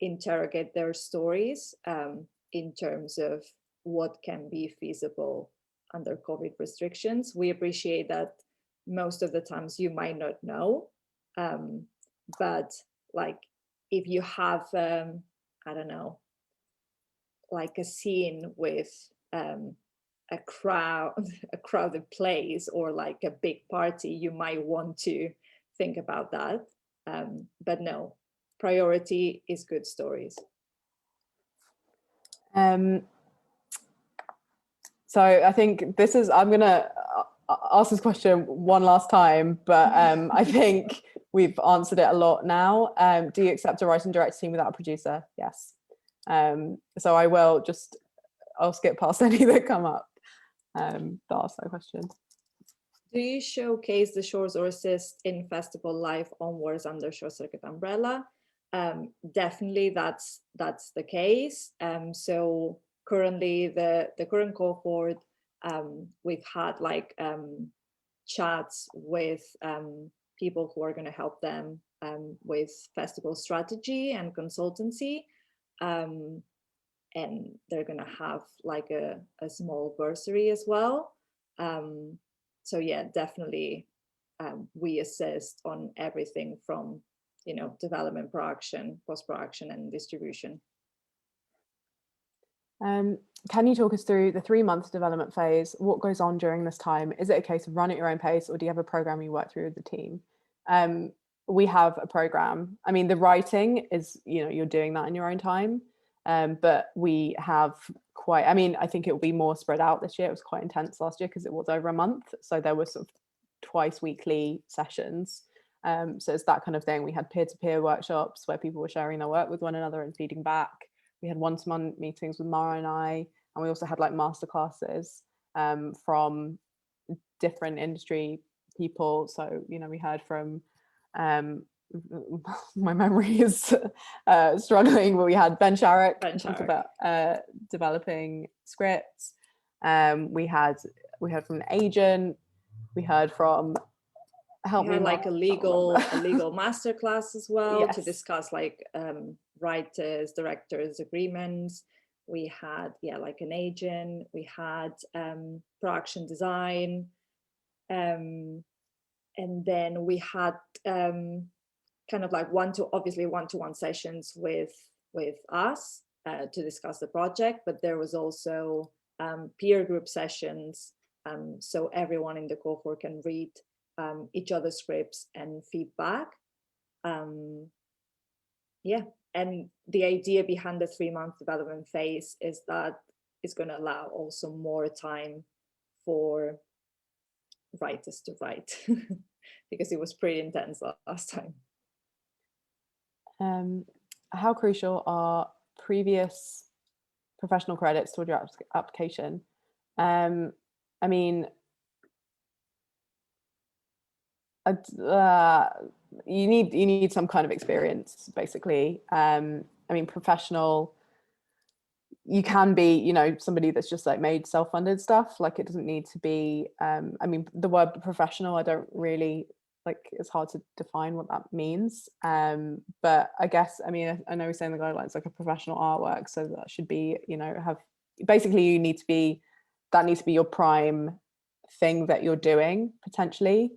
interrogate their stories in terms of what can be feasible under COVID restrictions. We appreciate that most of the times you might not know, but like if you have, I don't know, like a scene with a crowded place or like a big party, you might want to think about that. But no, priority is good stories. So I think this is, I'm gonna ask this question one last time, but I think we've answered it a lot now. Do you accept a writing director team without a producer? Yes. So I'll skip past any that come up that ask that question. Do you showcase the shorts or assist in festival life onwards under Short Circuit umbrella? Definitely that's the case. So currently the current cohort, we've had like chats with people who are going to help them with festival strategy and consultancy. And they're going to have like a small bursary as well. So yeah, definitely we assist on everything from, you know, development, production, post-production and distribution. Can you talk us through the 3-month development phase? What goes on during this time? Is it a case of run at your own pace, or do you have a program you work through with the team? We have a program. I mean, the writing is, you know, you're doing that in your own time. But we have quite, I mean, I think it will be more spread out this year. It was quite intense last year because it was over a month. So there were sort of twice weekly sessions. So it's that kind of thing. We had peer-to-peer workshops where people were sharing their work with one another and feeding back. We had one-to-one meetings with Mara and I, and we also had like masterclasses from different industry people. So, you know, we heard from my memory is struggling, but we had Ben Sharrock talk about developing scripts. We had from an agent. We heard from like a legal masterclass as well. Yes. To discuss like writers, directors agreements. We had like an agent. We had production design, and then we had kind of like one-to-one sessions with us to discuss the project, but there was also peer group sessions, so everyone in the cohort can read each other's scripts and feedback. Yeah, and the idea behind the 3-month development phase is that it's going to allow also more time for writers to write because it was pretty intense last time. How crucial are previous professional credits toward your application? I mean, you need some kind of experience, basically. I mean, professional, you can be, you know, somebody that's just like made self-funded stuff. Like, it doesn't need to be, I mean, the word professional, I don't really, like, it's hard to define what that means. But I guess, I mean, I know we say in the guidelines, like a professional artwork. So that should be, you know, basically you need to be, that needs to be your prime thing that you're doing potentially.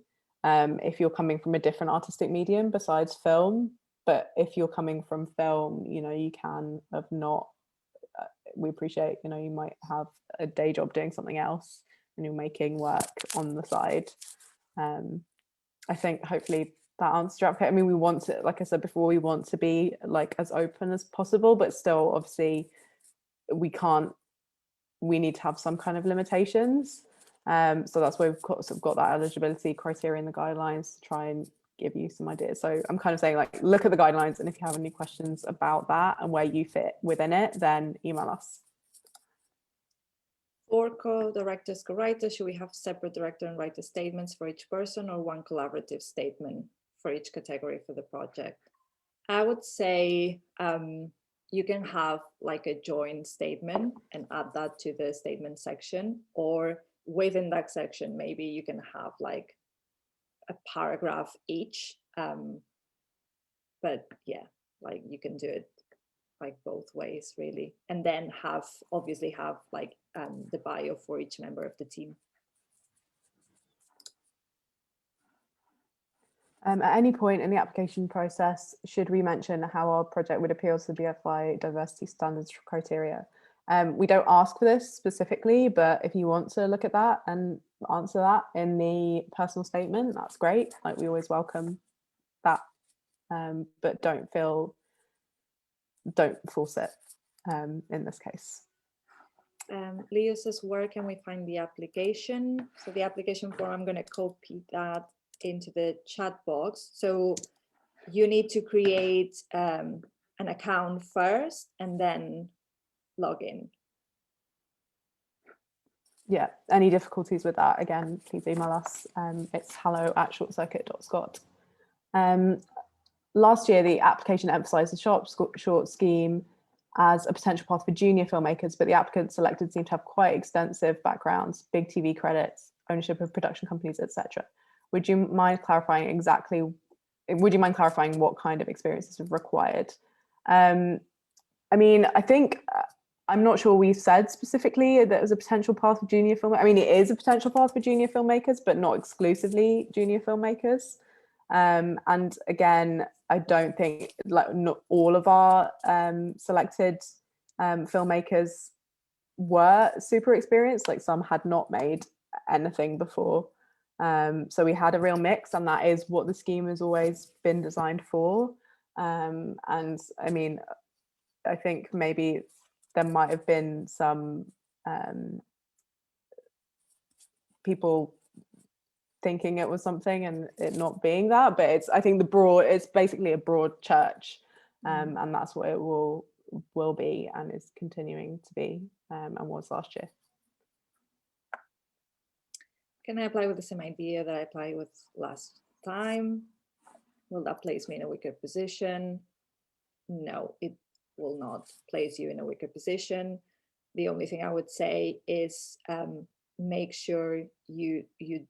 If you're coming from a different artistic medium besides film, but if you're coming from film, you know, you can have not, we appreciate, you know, you might have a day job doing something else. and you're making work on the side. I think hopefully that answers your application. I mean, we want to, like I said before, we want to be like as open as possible, but still obviously we need to have some kind of limitations. So that's why we've sort of got that eligibility criteria in the guidelines to try and give you some ideas. So I'm kind of saying, like, look at the guidelines, and if you have any questions about that and where you fit within it, then email us. For co-directors, co-writers, should we have separate director and writer statements for each person, or one collaborative statement for each category for the project? I would say you can have like a joint statement and add that to the statement section, or within that section, maybe you can have like a paragraph each. But yeah, like you can do it like both ways really, and then obviously have like the bio for each member of the team. At any point in the application process, should we mention how our project would appeal to the BFI diversity standards criteria? We don't ask for this specifically, but if you want to look at that and answer that in the personal statement, that's great. Like, we always welcome that, but don't force it in this case. Leo says, where can we find the application? So the application form, I'm going to copy that into the chat box. So you need to create an account first and then log in. Yeah, any difficulties with that, again, please email us. It's hello@shortcircuit.scot. Last year, the application emphasised the short scheme as a potential path for junior filmmakers, but the applicants selected seem to have quite extensive backgrounds, big TV credits, ownership of production companies, etc. Would you mind clarifying what kind of experiences are required? I mean, I think, I'm not sure we said specifically that it was a potential path for junior filmmakers. I mean, it is a potential path for junior filmmakers, but not exclusively junior filmmakers. And again, I don't think, like, not all of our selected filmmakers were super experienced. Like, some had not made anything before. So we had a real mix, and that is what the scheme has always been designed for. And I mean, I think maybe there might have been some people thinking it was something and it not being that, but I think it's basically a broad church, and that's what it will be and is continuing to be, and was last year. Can I apply with the same idea that I applied with last time? Will that place me in a weaker position? No, it will not place you in a weaker position. The only thing I would say is make sure you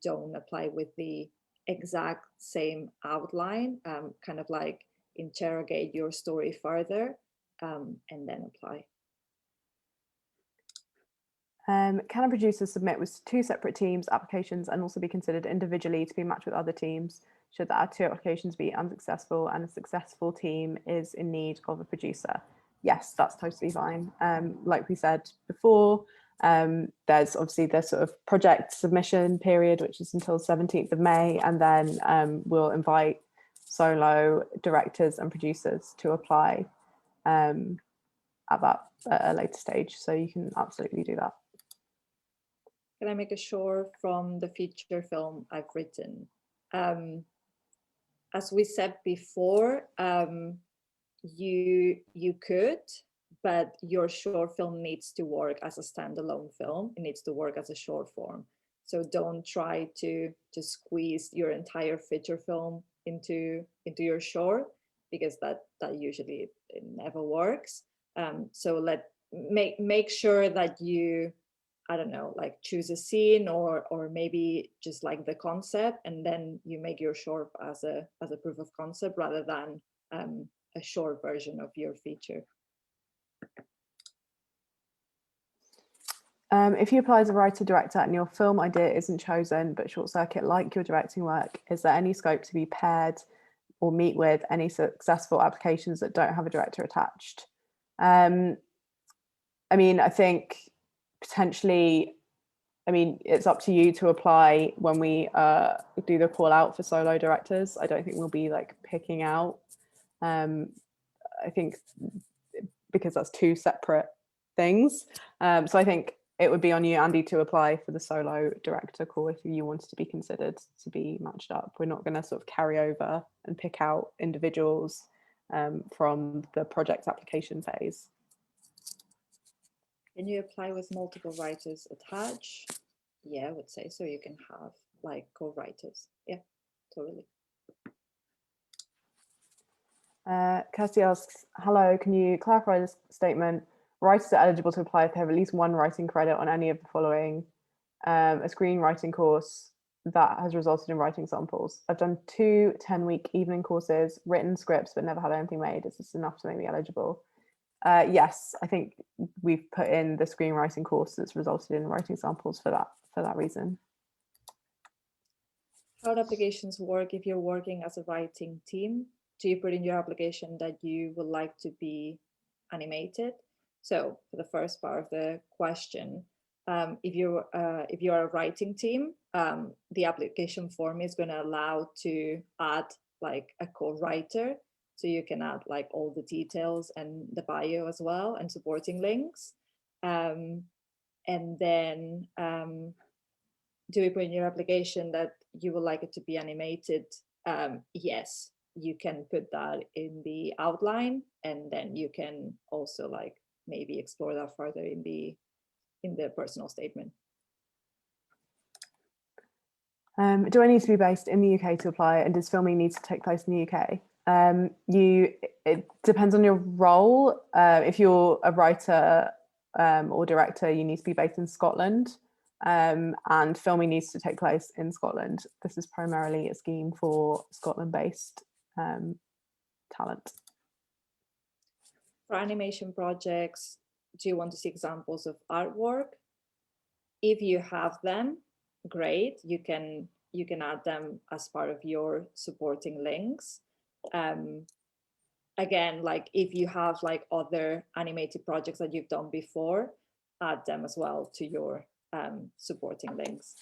don't apply with the exact same outline, kind of like interrogate your story further, and then apply. Can a producer submit with 2 separate teams applications and also be considered individually to be matched with other teams should the 2 applications be unsuccessful and a successful team is in need of a producer? Yes, that's totally fine. Like we said before, there's obviously the sort of project submission period, which is until 17th of May, and then we'll invite solo directors and producers to apply at a later stage. So you can absolutely do that. Can I make a short from the feature film I've written? As we said before, you could, but your short film needs to work as a standalone film. It needs to work as a short form. So don't try to just squeeze your entire feature film into your short, because that usually it never works. So make sure that you, I don't know, like choose a scene or maybe just like the concept, and then you make your short as a proof of concept rather than a short version of your feature. If you apply as a writer-director and your film idea isn't chosen, but Short Circuit like your directing work, is there any scope to be paired or meet with any successful applications that don't have a director attached? I mean, I think potentially I mean, it's up to you to apply when we do the call out for solo directors. I don't think we'll be like picking out. I think because that's two separate things. So I think it would be on you, Andy, to apply for the solo director call if you wanted to be considered to be matched up. We're not going to sort of carry over and pick out individuals from the project application phase. Can you apply with multiple writers attached? Yeah, I would say so. You can have like co-writers. Yeah, totally. Kirsty asks, hello, can you clarify this statement? Writers are eligible to apply if they have at least one writing credit on any of the following. A screenwriting course that has resulted in writing samples. I've done 2 10-week evening courses, written scripts, but never had anything made. Is this enough to make me eligible? Yes, I think we've put in the screenwriting course that's resulted in writing samples for that reason. How do applications work if you're working as a writing team? Do you put in your application that you would like to be animated? So for the first part of the question, if you are a writing team, the application form is going to allow to add like a co-writer. So you can add like all the details and the bio as well and supporting links. And then do we put in your application that you would like it to be animated? Yes, you can put that in the outline, and then you can also like maybe explore that further in the personal statement. Do I need to be based in the UK to apply, and does filming need to take place in the UK? It depends on your role. If you're a writer or director, you need to be based in Scotland, and filming needs to take place in Scotland. This is primarily a scheme for Scotland-based talent. For animation projects, do you want to see examples of artwork? If you have them, great. You can add them as part of your supporting links. Again, like if you have like other animated projects that you've done before, add them as well to your supporting links.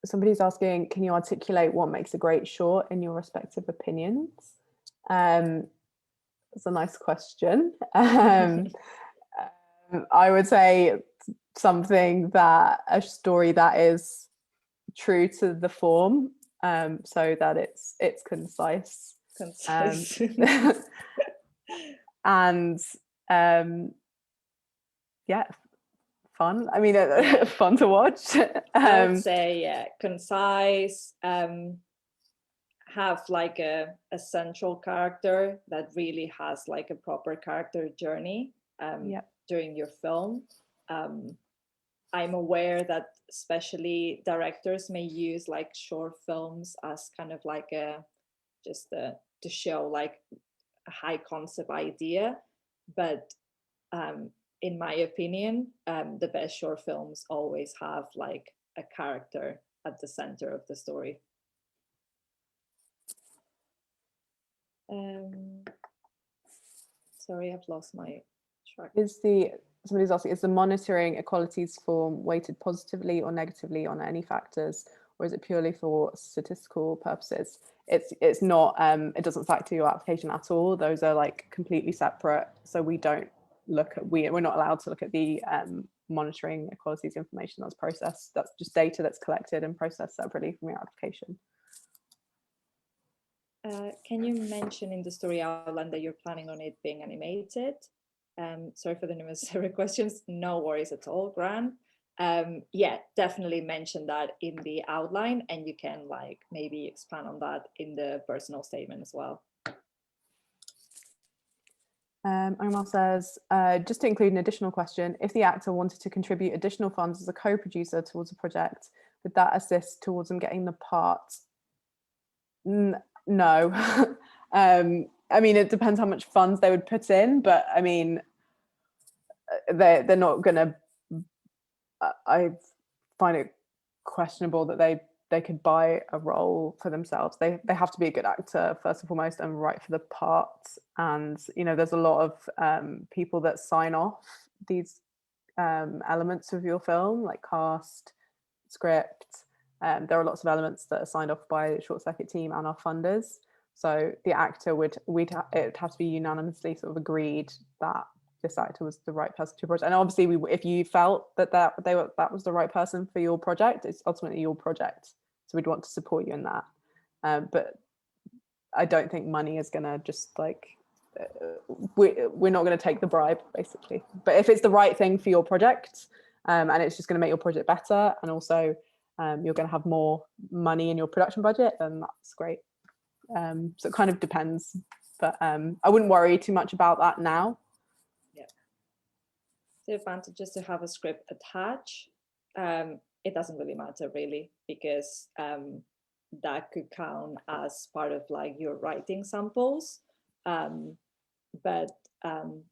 Somebody's asking, can you articulate what makes a great short in your respective opinions? That's a nice question. I would say something a story that is true to the form, so that it's concise. And yeah, fun. I mean, fun to watch. I would say, yeah, concise, have like a central character that really has like a proper character journey during your film. I'm aware that especially directors may use like short films as kind of like to show like a high concept idea, but in my opinion, the best short films always have like a character at the center of the story. Sorry, I've lost my track. Somebody's asking, is the monitoring equalities form weighted positively or negatively on any factors, or is it purely for statistical purposes? It's not, it doesn't factor your application at all. Those are like completely separate. So we don't look at, we're not allowed to look at the monitoring equalities information that's processed. That's just data that's collected and processed separately from your application. Can you mention in the story outline that you're planning on it being animated? Sorry for the unnecessary questions. No worries at all, Grant. Yeah, definitely mention that in the outline, and you can like maybe expand on that in the personal statement as well. Omar says, just to include an additional question, if the actor wanted to contribute additional funds as a co-producer towards a project, would that assist towards them getting the part? No. I mean, it depends how much funds they would put in, but I mean, they're not gonna, I find it questionable that they could buy a role for themselves. They have to be a good actor first and foremost and write for the part. And, you know, there's a lot of people that sign off these elements of your film, like cast, script. There are lots of elements that are signed off by the Short Circuit team and our funders. So the actor it would have to be unanimously sort of agreed that this actor was the right person to project. And obviously, if you felt that that was the right person for your project, it's ultimately your project. So we'd want to support you in that. But I don't think money is going to just like we're not going to take the bribe, basically. But if it's the right thing for your project, and it's just going to make your project better, and also you're going to have more money in your production budget, then that's great. So it kind of depends, but I wouldn't worry too much about that now. Yeah. The advantages to have a script attached, it doesn't really matter really, because that could count as part of like your writing samples. But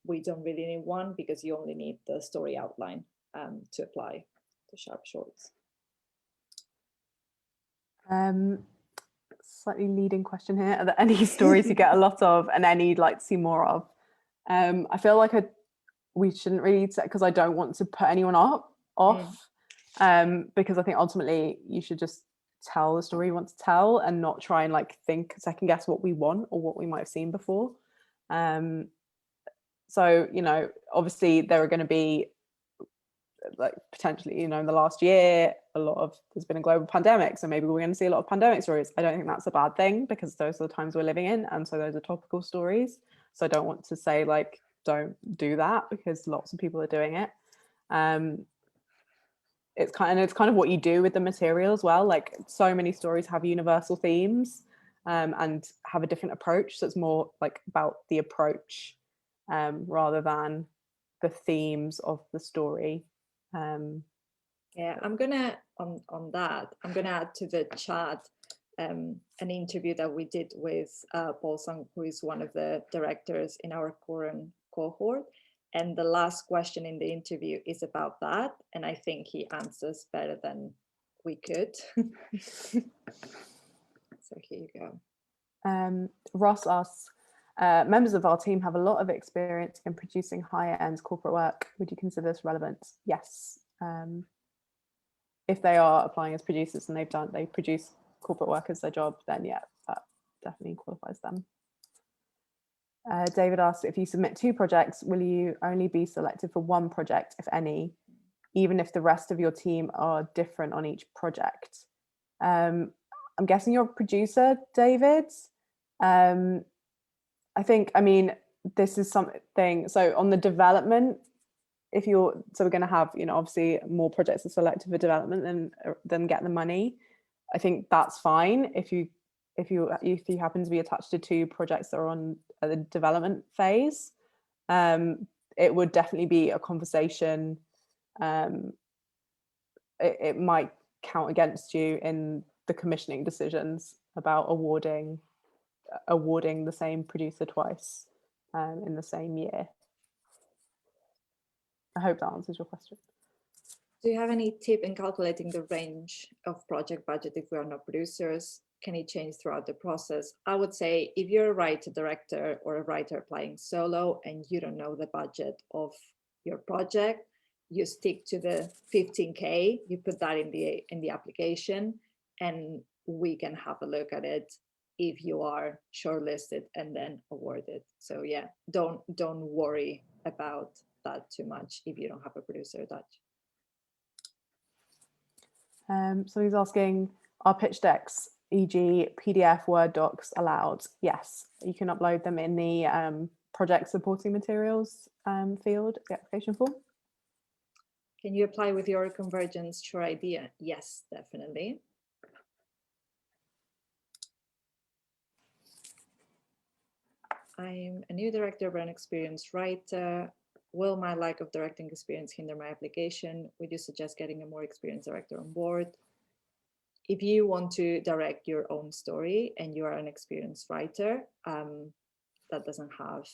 we don't really need one, because you only need the story outline to apply to Sharp Shorts. Slightly leading question here. Are there any stories you get a lot of and any you'd like to see more of? I feel like we shouldn't really say, because I don't want to put anyone off, because I think ultimately you should just tell the story you want to tell and not try and like second guess what we want or what we might have seen before. So, you know, obviously there are going to be like potentially, you know, in the last year, there's been a global pandemic. So maybe we're going to see a lot of pandemic stories. I don't think that's a bad thing, because those are the times we're living in. And so those are topical stories. So I don't want to say like, don't do that, because lots of people are doing it. It's kind of what you do with the material as well. Like so many stories have universal themes and have a different approach. So it's more like about the approach rather than the themes of the story. Yeah, I'm gonna on that. I'm gonna add to the chat an interview that we did with Paul Sung, who is one of the directors in our current cohort. And the last question in the interview is about that, and I think he answers better than we could. So here you go. Ross asks, members of our team have a lot of experience in producing higher-end corporate work. Would you consider this relevant? Yes. If they are applying as producers and they produce corporate work as their job, then yeah, that definitely qualifies them. David asks, if you submit 2 projects, will you only be selected for one project, if any, even if the rest of your team are different on each project? I'm guessing you're a producer, David. I mean, this is something, so on the development, so we're going to have, you know, obviously more projects are selected for development than get the money. I think that's fine if you happen to be attached to 2 projects that are on the development phase. It would definitely be a conversation. It might count against you in the commissioning decisions about awarding the same producer twice in the same year. I hope that answers your question. Do you have any tip in calculating the range of project budget if we are not producers? Can it change throughout the process? I would say if you're a writer, director, or a writer applying solo and you don't know the budget of your project, you stick to the 15K, you put that in the application, and we can have a look at it if you are shortlisted and then awarded. So yeah, don't worry about that too much if you don't have a producer attached. So he's asking, are pitch decks, e.g. PDF, Word docs allowed? Yes, you can upload them in the project supporting materials field, the application form. Can you apply with your Convergence Sure Idea? Yes, definitely. I'm a new director but an experienced writer. Will my lack of directing experience hinder my application? Would you suggest getting a more experienced director on board? If you want to direct your own story and you are an experienced writer, that doesn't have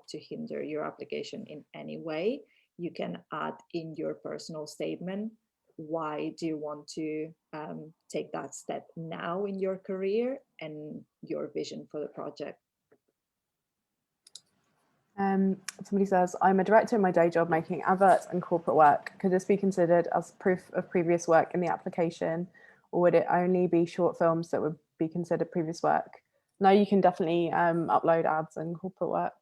to hinder your application in any way. You can add in your personal statement, why do you want to take that step now in your career and your vision for the project. Somebody says, I'm a director in my day job making adverts and corporate work. Could this be considered as proof of previous work in the application, or would it only be short films that would be considered previous work? No, you can definitely upload ads and corporate work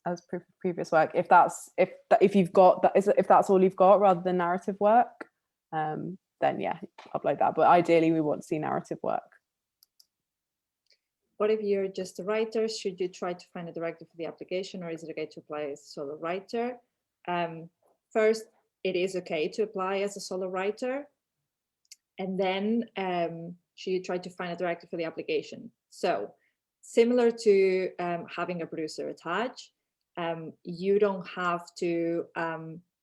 as proof of previous work if you've got that, if that's all you've got rather than narrative work. Then yeah, upload that. But ideally, we want to see narrative work. What if you're just a writer? Should you try to find a director for the application, or is it okay to apply as a solo writer? First, it is okay to apply as a solo writer. And then should you try to find a director for the application? So similar to having a producer attached, you don't have to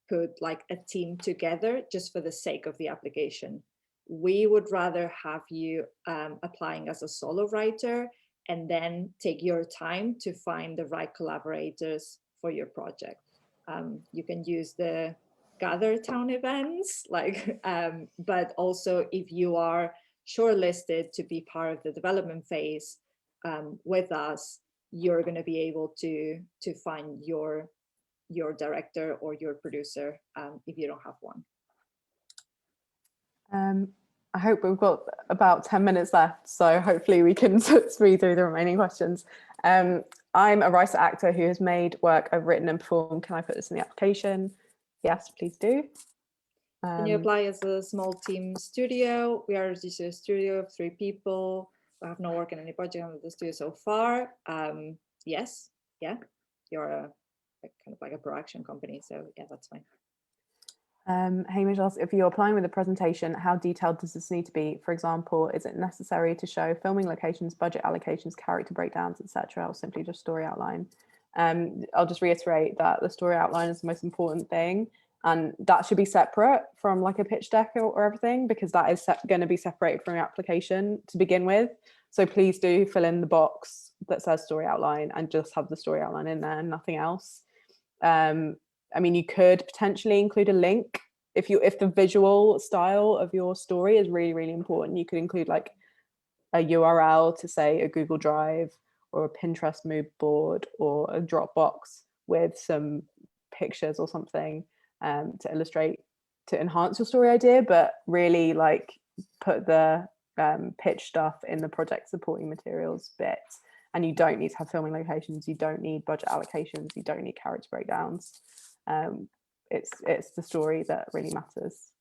put like a team together just for the sake of the application. We would rather have you applying as a solo writer, and then take your time to find the right collaborators for your project. You can use the Gather Town events, but also if you are shortlisted to be part of the development phase with us, you're going to be able to find your director or your producer if you don't have one. I hope we've got about 10 minutes left, so hopefully we can speed through the remaining questions. I'm a writer actor who has made work I've written and performed. Can I put this in the application? Yes, please do. Can you apply as a small team studio? We are just a studio of 3 people. We have not worked on any project on the studio so far. Yes, yeah, you're a kind of like a production company, so yeah, that's fine. Hamish asks, if you're applying with a presentation, how detailed does this need to be? For example, is it necessary to show filming locations, budget allocations, character breakdowns, etc., or simply just story outline? I'll just reiterate that the story outline is the most important thing, and that should be separate from like a pitch deck or everything, because that is going to be separated from your application to begin with. So please do fill in the box that says story outline and just have the story outline in there and nothing else. I mean, you could potentially include a link if the visual style of your story is really, really important. You could include like a URL to say a Google Drive or a Pinterest mood board or a Dropbox with some pictures or something to illustrate, to enhance your story idea, but really like put the pitch stuff in the project supporting materials bit. And you don't need to have filming locations, you don't need budget allocations, you don't need character breakdowns. It's the story that really matters.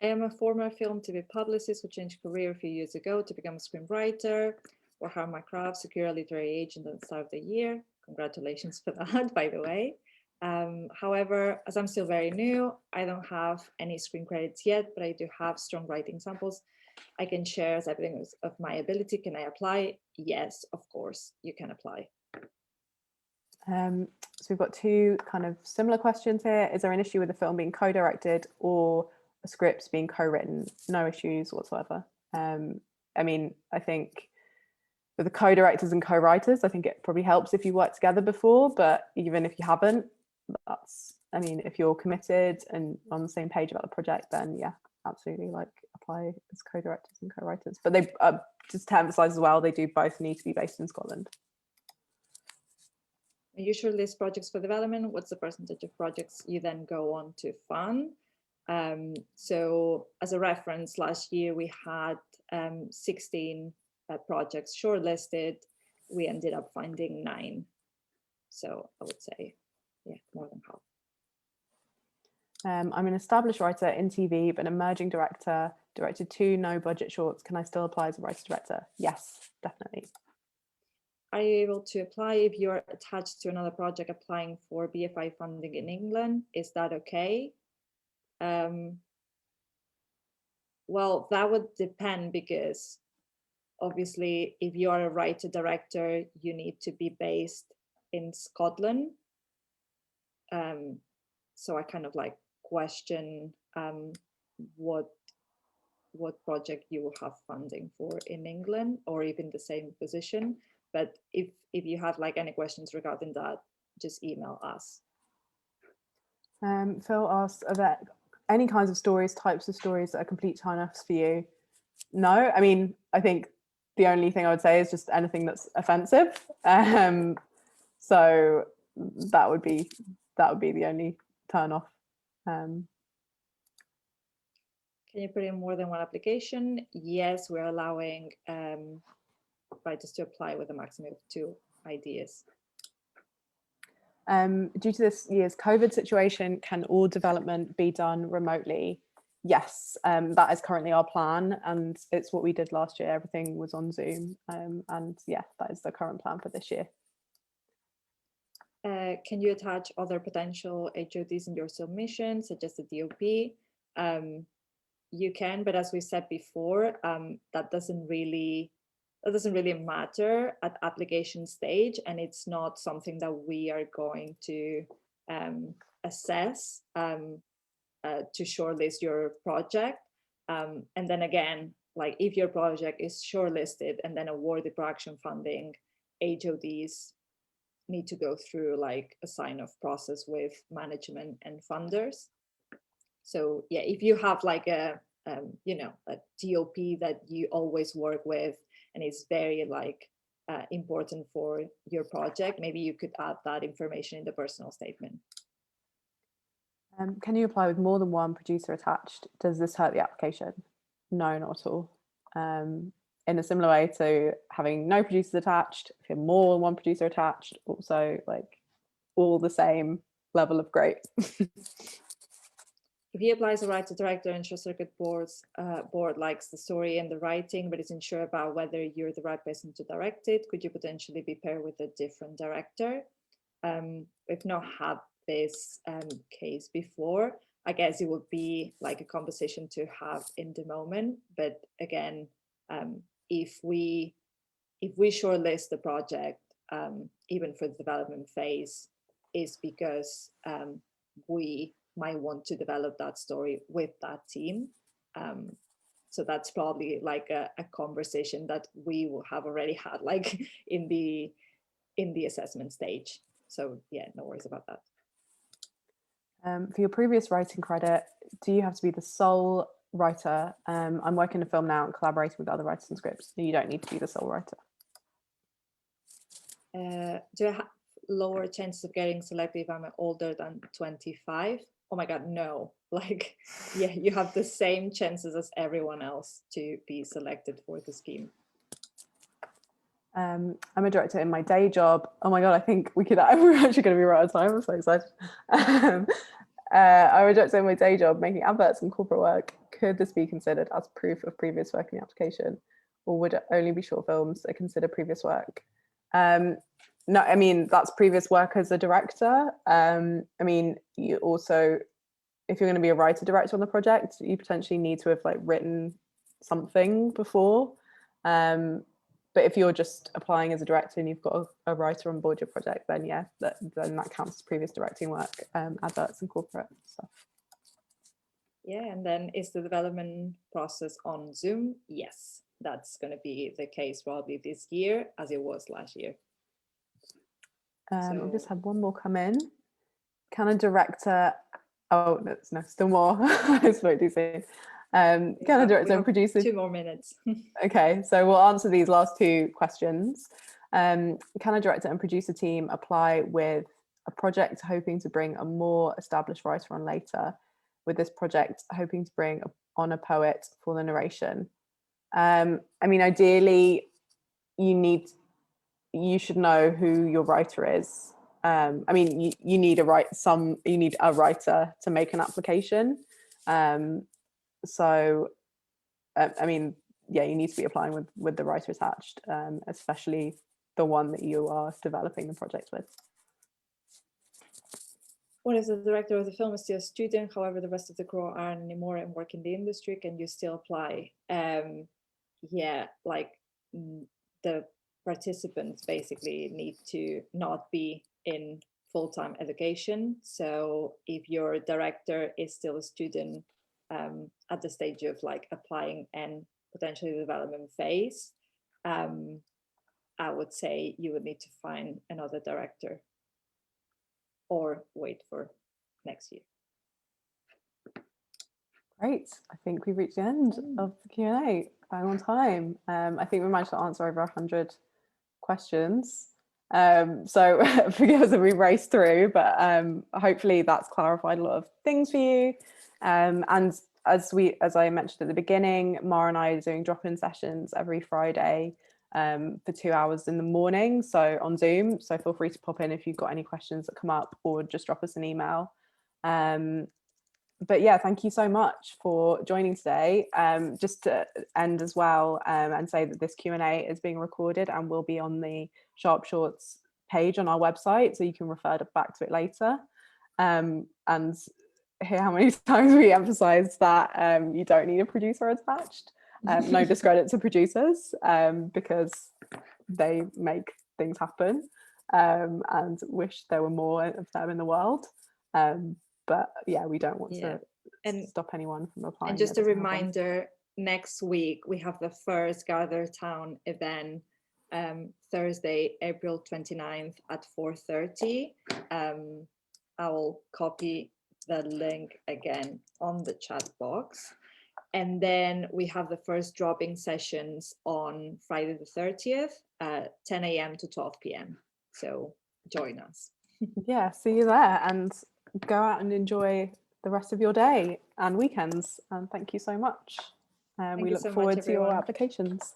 I am a former film TV publicist who changed career a few years ago to become a screenwriter or hire my craft, secure a literary agent at the start of the year. Congratulations for that, by the way. However, as I'm still very new, I don't have any screen credits yet, but I do have strong writing samples I can share as evidence of my ability. Can I apply? Yes, of course, you can apply. So we've got 2 kind of similar questions here. Is there an issue with the film being co-directed or a script being co-written? No issues whatsoever. I mean, I think with the co-directors and co-writers, I think it probably helps if you worked together before, but even if you haven't, I mean, if you're committed and on the same page about the project, then yeah, absolutely, like apply as co-directors and co-writers. But they, just to emphasize as well, they do both need to be based in Scotland. You shortlist projects for development. What's the percentage of projects you then go on to fund? So as a reference, last year we had 16 projects shortlisted. We ended up finding 9. So I would say, yeah, more than half. I'm an established writer in TV, but an emerging director, directed 2 no-budget shorts. Can I still apply as a writer-director? Yes, definitely. Are you able to apply if you're attached to another project applying for BFI funding in England? Is that okay? Well, that would depend, because obviously if you are a writer-director, you need to be based in Scotland. So I kind of like question what project you will have funding for in England, or even the same position. But if you have like any questions regarding that, just email us. Phil asks, are there any kinds of stories, types of stories that are complete turn-offs for you? No, I mean, I think the only thing I would say is just anything that's offensive. So that would be the only turn off. Can you put in more than one application? Yes, we're allowing writers to apply with a maximum of 2 ideas. Due to this year's COVID situation, can all development be done remotely? Yes, that is currently our plan, and it's what we did last year. Everything was on Zoom, and yeah, that is the current plan for this year. Can you attach other potential HODs in your submission, such as the DOP? You can, but as we said before, that doesn't really matter at application stage, and it's not something that we are going to assess to shortlist your project. And then again, like if your project is shortlisted and then awarded production funding, HODs need to go through like a sign-off process with management and funders. So yeah, if you have like a a DOP that you always work with and it's very like important for your project, maybe you could add that information in the personal statement. Can you apply with more than one producer attached? Does this hurt the application? No, not at all. In a similar way to having no producers attached, if you have more than one producer attached, also like all the same level of great. If he applies a writer director and short circuit board likes the story and the writing, but isn't sure about whether you're the right person to direct it, could you potentially be paired with a different director? We've not had this case before. I guess it would be like a conversation to have in the moment. But again, if we shortlist the project, even for the development phase, is because we might want to develop that story with that team. So that's probably like a conversation that we will have already had like in the assessment stage. So yeah, no worries about that. For your previous writing credit, do you have to be the sole writer? I'm working a film now and collaborating with other writers and scripts. You don't need to be the sole writer. Do I have lower chances of getting selected if I'm older than 25? Oh my God, no. Like, yeah, you have the same chances as everyone else to be selected for the scheme. I'm a director in my day job. Oh my God, I think we're actually going to be right on time. I'm so excited. I'm a director in my day job making adverts and corporate work. Could this be considered as proof of previous work in the application? Or would it only be short films that consider previous work? No, I mean, that's previous work as a director. I mean, you also, if you're going to be a writer director on the project, you potentially need to have like written something before. But if you're just applying as a director and you've got a writer on board your project, then yeah, then that counts as previous directing work, adverts and corporate stuff. Yeah, and then is the development process on Zoom? Yes, that's going to be the case probably this year as it was last year. I've just had one more come in. Can a director, oh, no, still more. I spoke too soon. Can a director and producer? 2 more minutes. Okay, so we'll answer these last 2 questions. Can a director and producer team apply with a project hoping to bring a more established writer on later, with this project hoping to bring on a poet for the narration? I mean, ideally, you should know who your writer is. I mean, you need a writer to make an application. So, I mean, yeah, you need to be applying with the writer attached, especially the one that you are developing the project with. What if the director of the film is still a student, however, the rest of the crew aren't anymore and work in the industry? Can you still apply? Yeah, like the participants basically need to not be in full-time education. So if your director is still a student at the stage of like applying and potentially the development phase, I would say you would need to find another director or wait for next year. Great. I think we've reached the end of the Q&A. Bang on time. I think we managed to answer over 100 questions. So forgive us if we race through, but hopefully that's clarified a lot of things for you. And as I mentioned at the beginning, Mara and I are doing drop-in sessions every Friday for 2 hours in the morning, so on Zoom. So feel free to pop in if you've got any questions that come up, or just drop us an email. But yeah, thank you so much for joining today. Just to end as well, and say that this Q&A is being recorded and will be on the Sharp Shorts page on our website, so you can refer back to it later. And hear how many times we emphasize that you don't need a producer attached. No discredit to producers, because they make things happen, and wish there were more of them in the world. But yeah, we don't want to stop anyone from applying. And just a reminder, next week we have the first Gather Town event, Thursday, April 29th at 4:30. I will copy the link again on the chat box. And then we have the first drop-in sessions on Friday the 30th, 10 a.m. to 12 p.m. So join us. Yeah, see you there, and go out and enjoy the rest of your day and weekends. And thank you so much. We look forward to your applications.